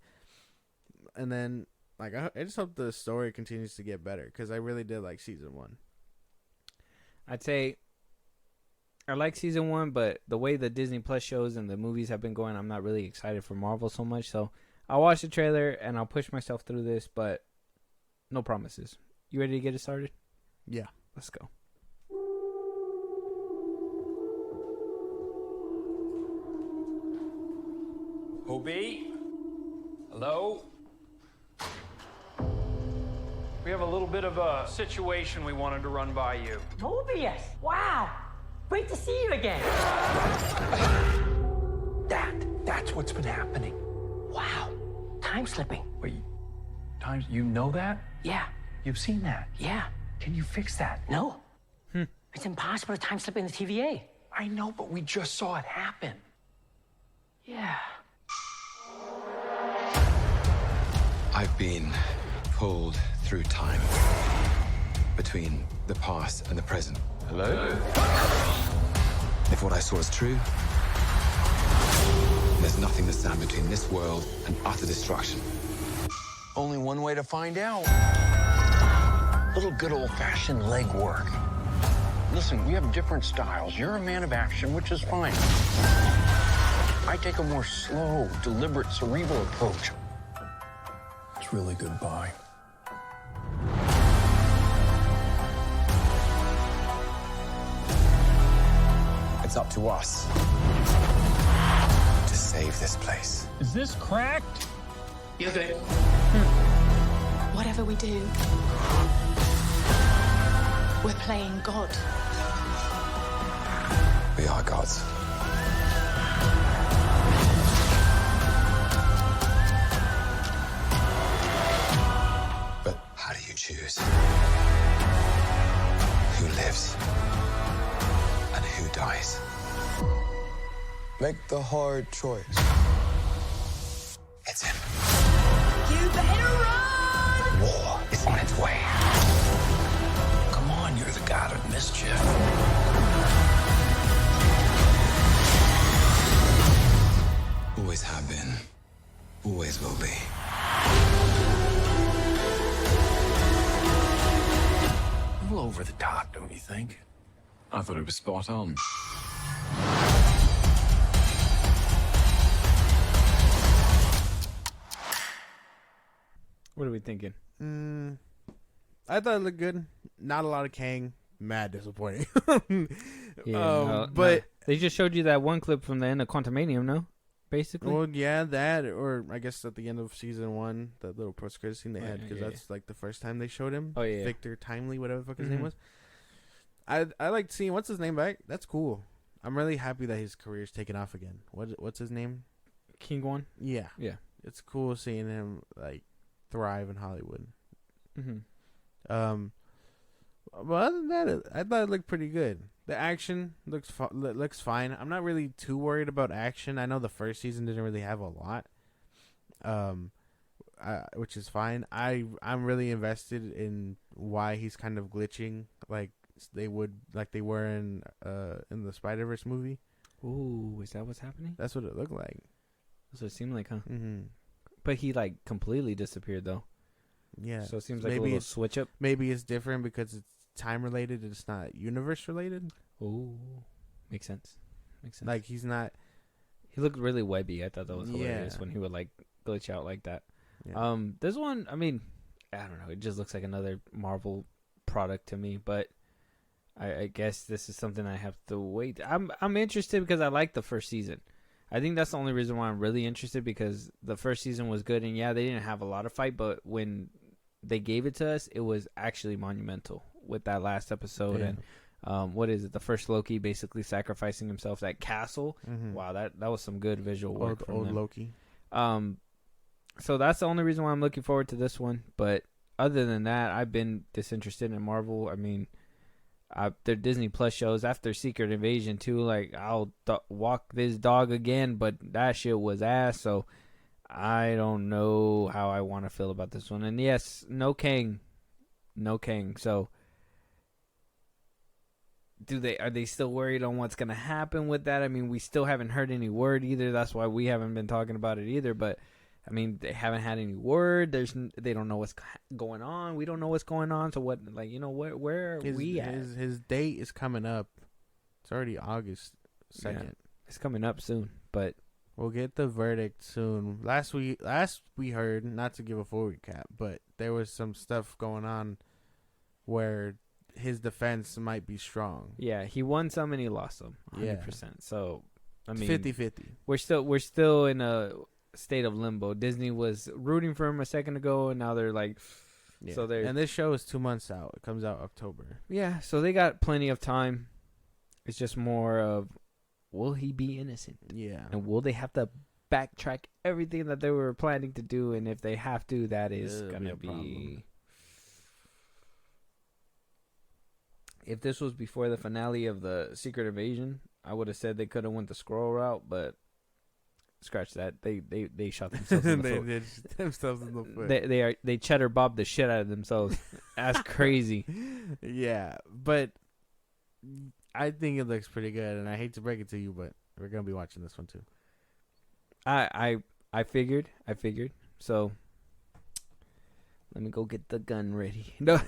And then, like, I just hope the story continues to get better, because I really did like season 1. I'd say I like season 1, but the way the Disney Plus shows and the movies have been going, I'm not really excited for Marvel so much. So I'll watch the trailer and I'll push myself through this, but no promises. You ready to get it started? Yeah. Let's go. Hobie? Hello? We have a little bit of a situation we wanted to run by you. Mobius! Wow! Great to see you again! That's what's been happening. Wow! Time slipping. Wait, you know that? Yeah. You've seen that? Yeah. Can you fix that? No. It's impossible to time slip in the TVA. I know, but we just saw it happen. Yeah. I've been pulled through time between the past and the present. Hello? If what I saw is true, there's nothing to stand between this world and utter destruction. Only one way to find out. Little good old-fashioned legwork. Listen, we have different styles. You're a man of action, which is fine. I take a more slow, deliberate, cerebral approach. It's really goodbye. It's up to us to save this place. Is this cracked? Yes, it. Whatever we do, we're playing God. We are gods. But how do you choose who lives and who dies? Make the hard choice. It's him. You better run! War is on its way. Come on, you're the god of mischief. Always have been. Always will be. A little over the top, don't you think? I thought it was spot on. What are we thinking? I thought it looked good. Not a lot of Kang. Mad disappointing. But they just showed you that one clip from the end of Quantumanium, no? Basically. well, yeah, that or I guess at the end of season 1, that little post-credit scene they had, because yeah, that's like the first time they showed him. Oh, yeah. Victor Timely, whatever the fuck his name was. I liked seeing what's his name back. That's cool. I'm really happy that his career's taken off again. What's his name? King One. Yeah, Yeah. it's cool seeing him like thrive in Hollywood. Mm-hmm. But other than that, I thought it looked pretty good. The action looks fine. I'm not really too worried about action. I know the first season didn't really have a lot, which is fine. I'm really invested in why he's kind of glitching like they were in the Spider-Verse movie. Ooh, is that what's happening? That's what it looked like. That's what it seemed like, huh? Mm-hmm. But he like completely disappeared though. Yeah. So it seems like a little switch up. Maybe it's different because it's time related. It's not universe related. Ooh, makes sense. Makes sense. Like he's not. He looked really webby. I thought that was hilarious Yeah. when he would like glitch out like that. Yeah. This one, I mean, I don't know. It just looks like another Marvel product to me. But I guess this is something I have to wait. I'm interested because I like the first season. I think that's the only reason why I'm really interested, because the first season was good, and yeah, they didn't have a lot of fight, but when they gave it to us, it was actually monumental with that last episode. Yeah. And what is it? The first Loki basically sacrificing himself at castle. Mm-hmm. Wow, that was some good visual work from Old them. Loki. So that's the only reason why I'm looking forward to this one. But other than that, I've been disinterested in Marvel. I mean, their Disney Plus shows after Secret Invasion too. Like, I'll walk this dog again, but that shit was ass. So I don't know how I want to feel about this one. And yes, no Kang. So are they still worried on what's gonna happen with that? I mean, we still haven't heard any word either. That's why we haven't been talking about it either. But I mean, they haven't had any word. They don't know what's going on. We don't know what's going on. So what? Like, where are we at? His date is coming up. It's already August 2nd. Yeah, it's coming up soon, but we'll get the verdict soon. Last we heard, not to give a full recap, but there was some stuff going on where his defense might be strong. Yeah, he won some and he lost some. 100%. Yeah. So I mean, 50-50. We're still in a state of limbo. Disney was rooting for him a second ago, and now they're like, Yeah. so they're, and this show is 2 months out. It comes out October. yeah. So they got plenty of time. It's just more of, will he be innocent? Yeah. And will they have to backtrack everything that they were planning to do? And if they have to, that is It'll gonna be a problem. If this was before the finale of the Secret Invasion, I would have said they could have went the scroll route, but scratch that. They shot themselves in the They foot. did themselves in the foot. They cheddar bobbed the shit out of themselves. That's crazy. Yeah, but I think it looks pretty good, and I hate to break it to you, but we're gonna be watching this one too. I figured. So let me go get the gun ready. No,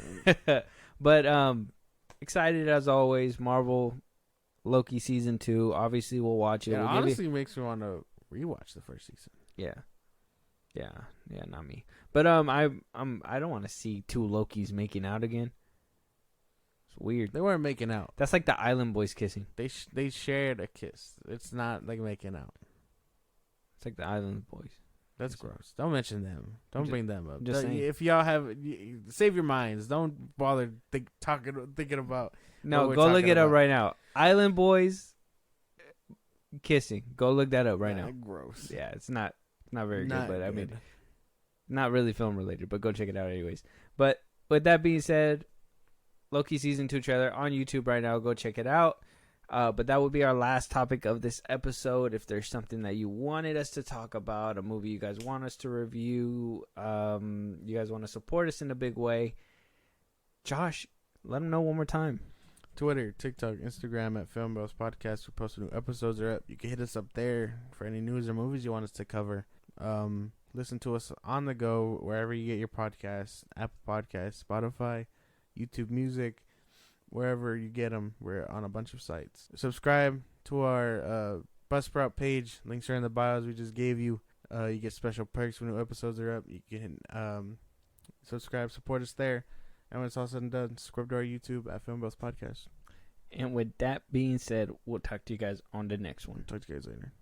but excited as always. Marvel Loki season 2. Obviously, we'll watch it. It We'll honestly makes me want to rewatch the first season. Yeah, not me. But I don't want to see 2 Lokis making out again. It's weird. They weren't making out. That's like the Island Boys kissing. They shared a kiss. It's not like making out. It's like the Island Boys. That's gross. Don't mention them. Don't bring them up. just saying. If y'all have, save your minds. Don't bother thinking about. No, what go we're look talking it up about. right now. Island Boys kissing. Go look that up right now. Gross. Yeah, it's not very Not good, but I good. mean, not really film related, but go check it out anyways. But with that being said, Loki season 2 trailer on YouTube right now. Go check it out. But that would be our last topic of this episode. If there's something that you wanted us to talk about, a movie you guys want us to review, you guys want to support us in a big way, Josh, let them know one more time. Twitter, TikTok, Instagram at FilmBros Podcast. We post new episodes are up. You can hit us up there for any news or movies you want us to cover. Listen to us on the go wherever you get your podcasts, Apple Podcasts, Spotify, YouTube Music, wherever you get them. We're on a bunch of sites. Subscribe to our Buzzsprout page. Links are in the bios we just gave you. You get special perks when new episodes are up. You can subscribe, support us there. And when it's all said and done, subscribe to our YouTube at FilmBros Podcast. And with that being said, we'll talk to you guys on the next one. Talk to you guys later.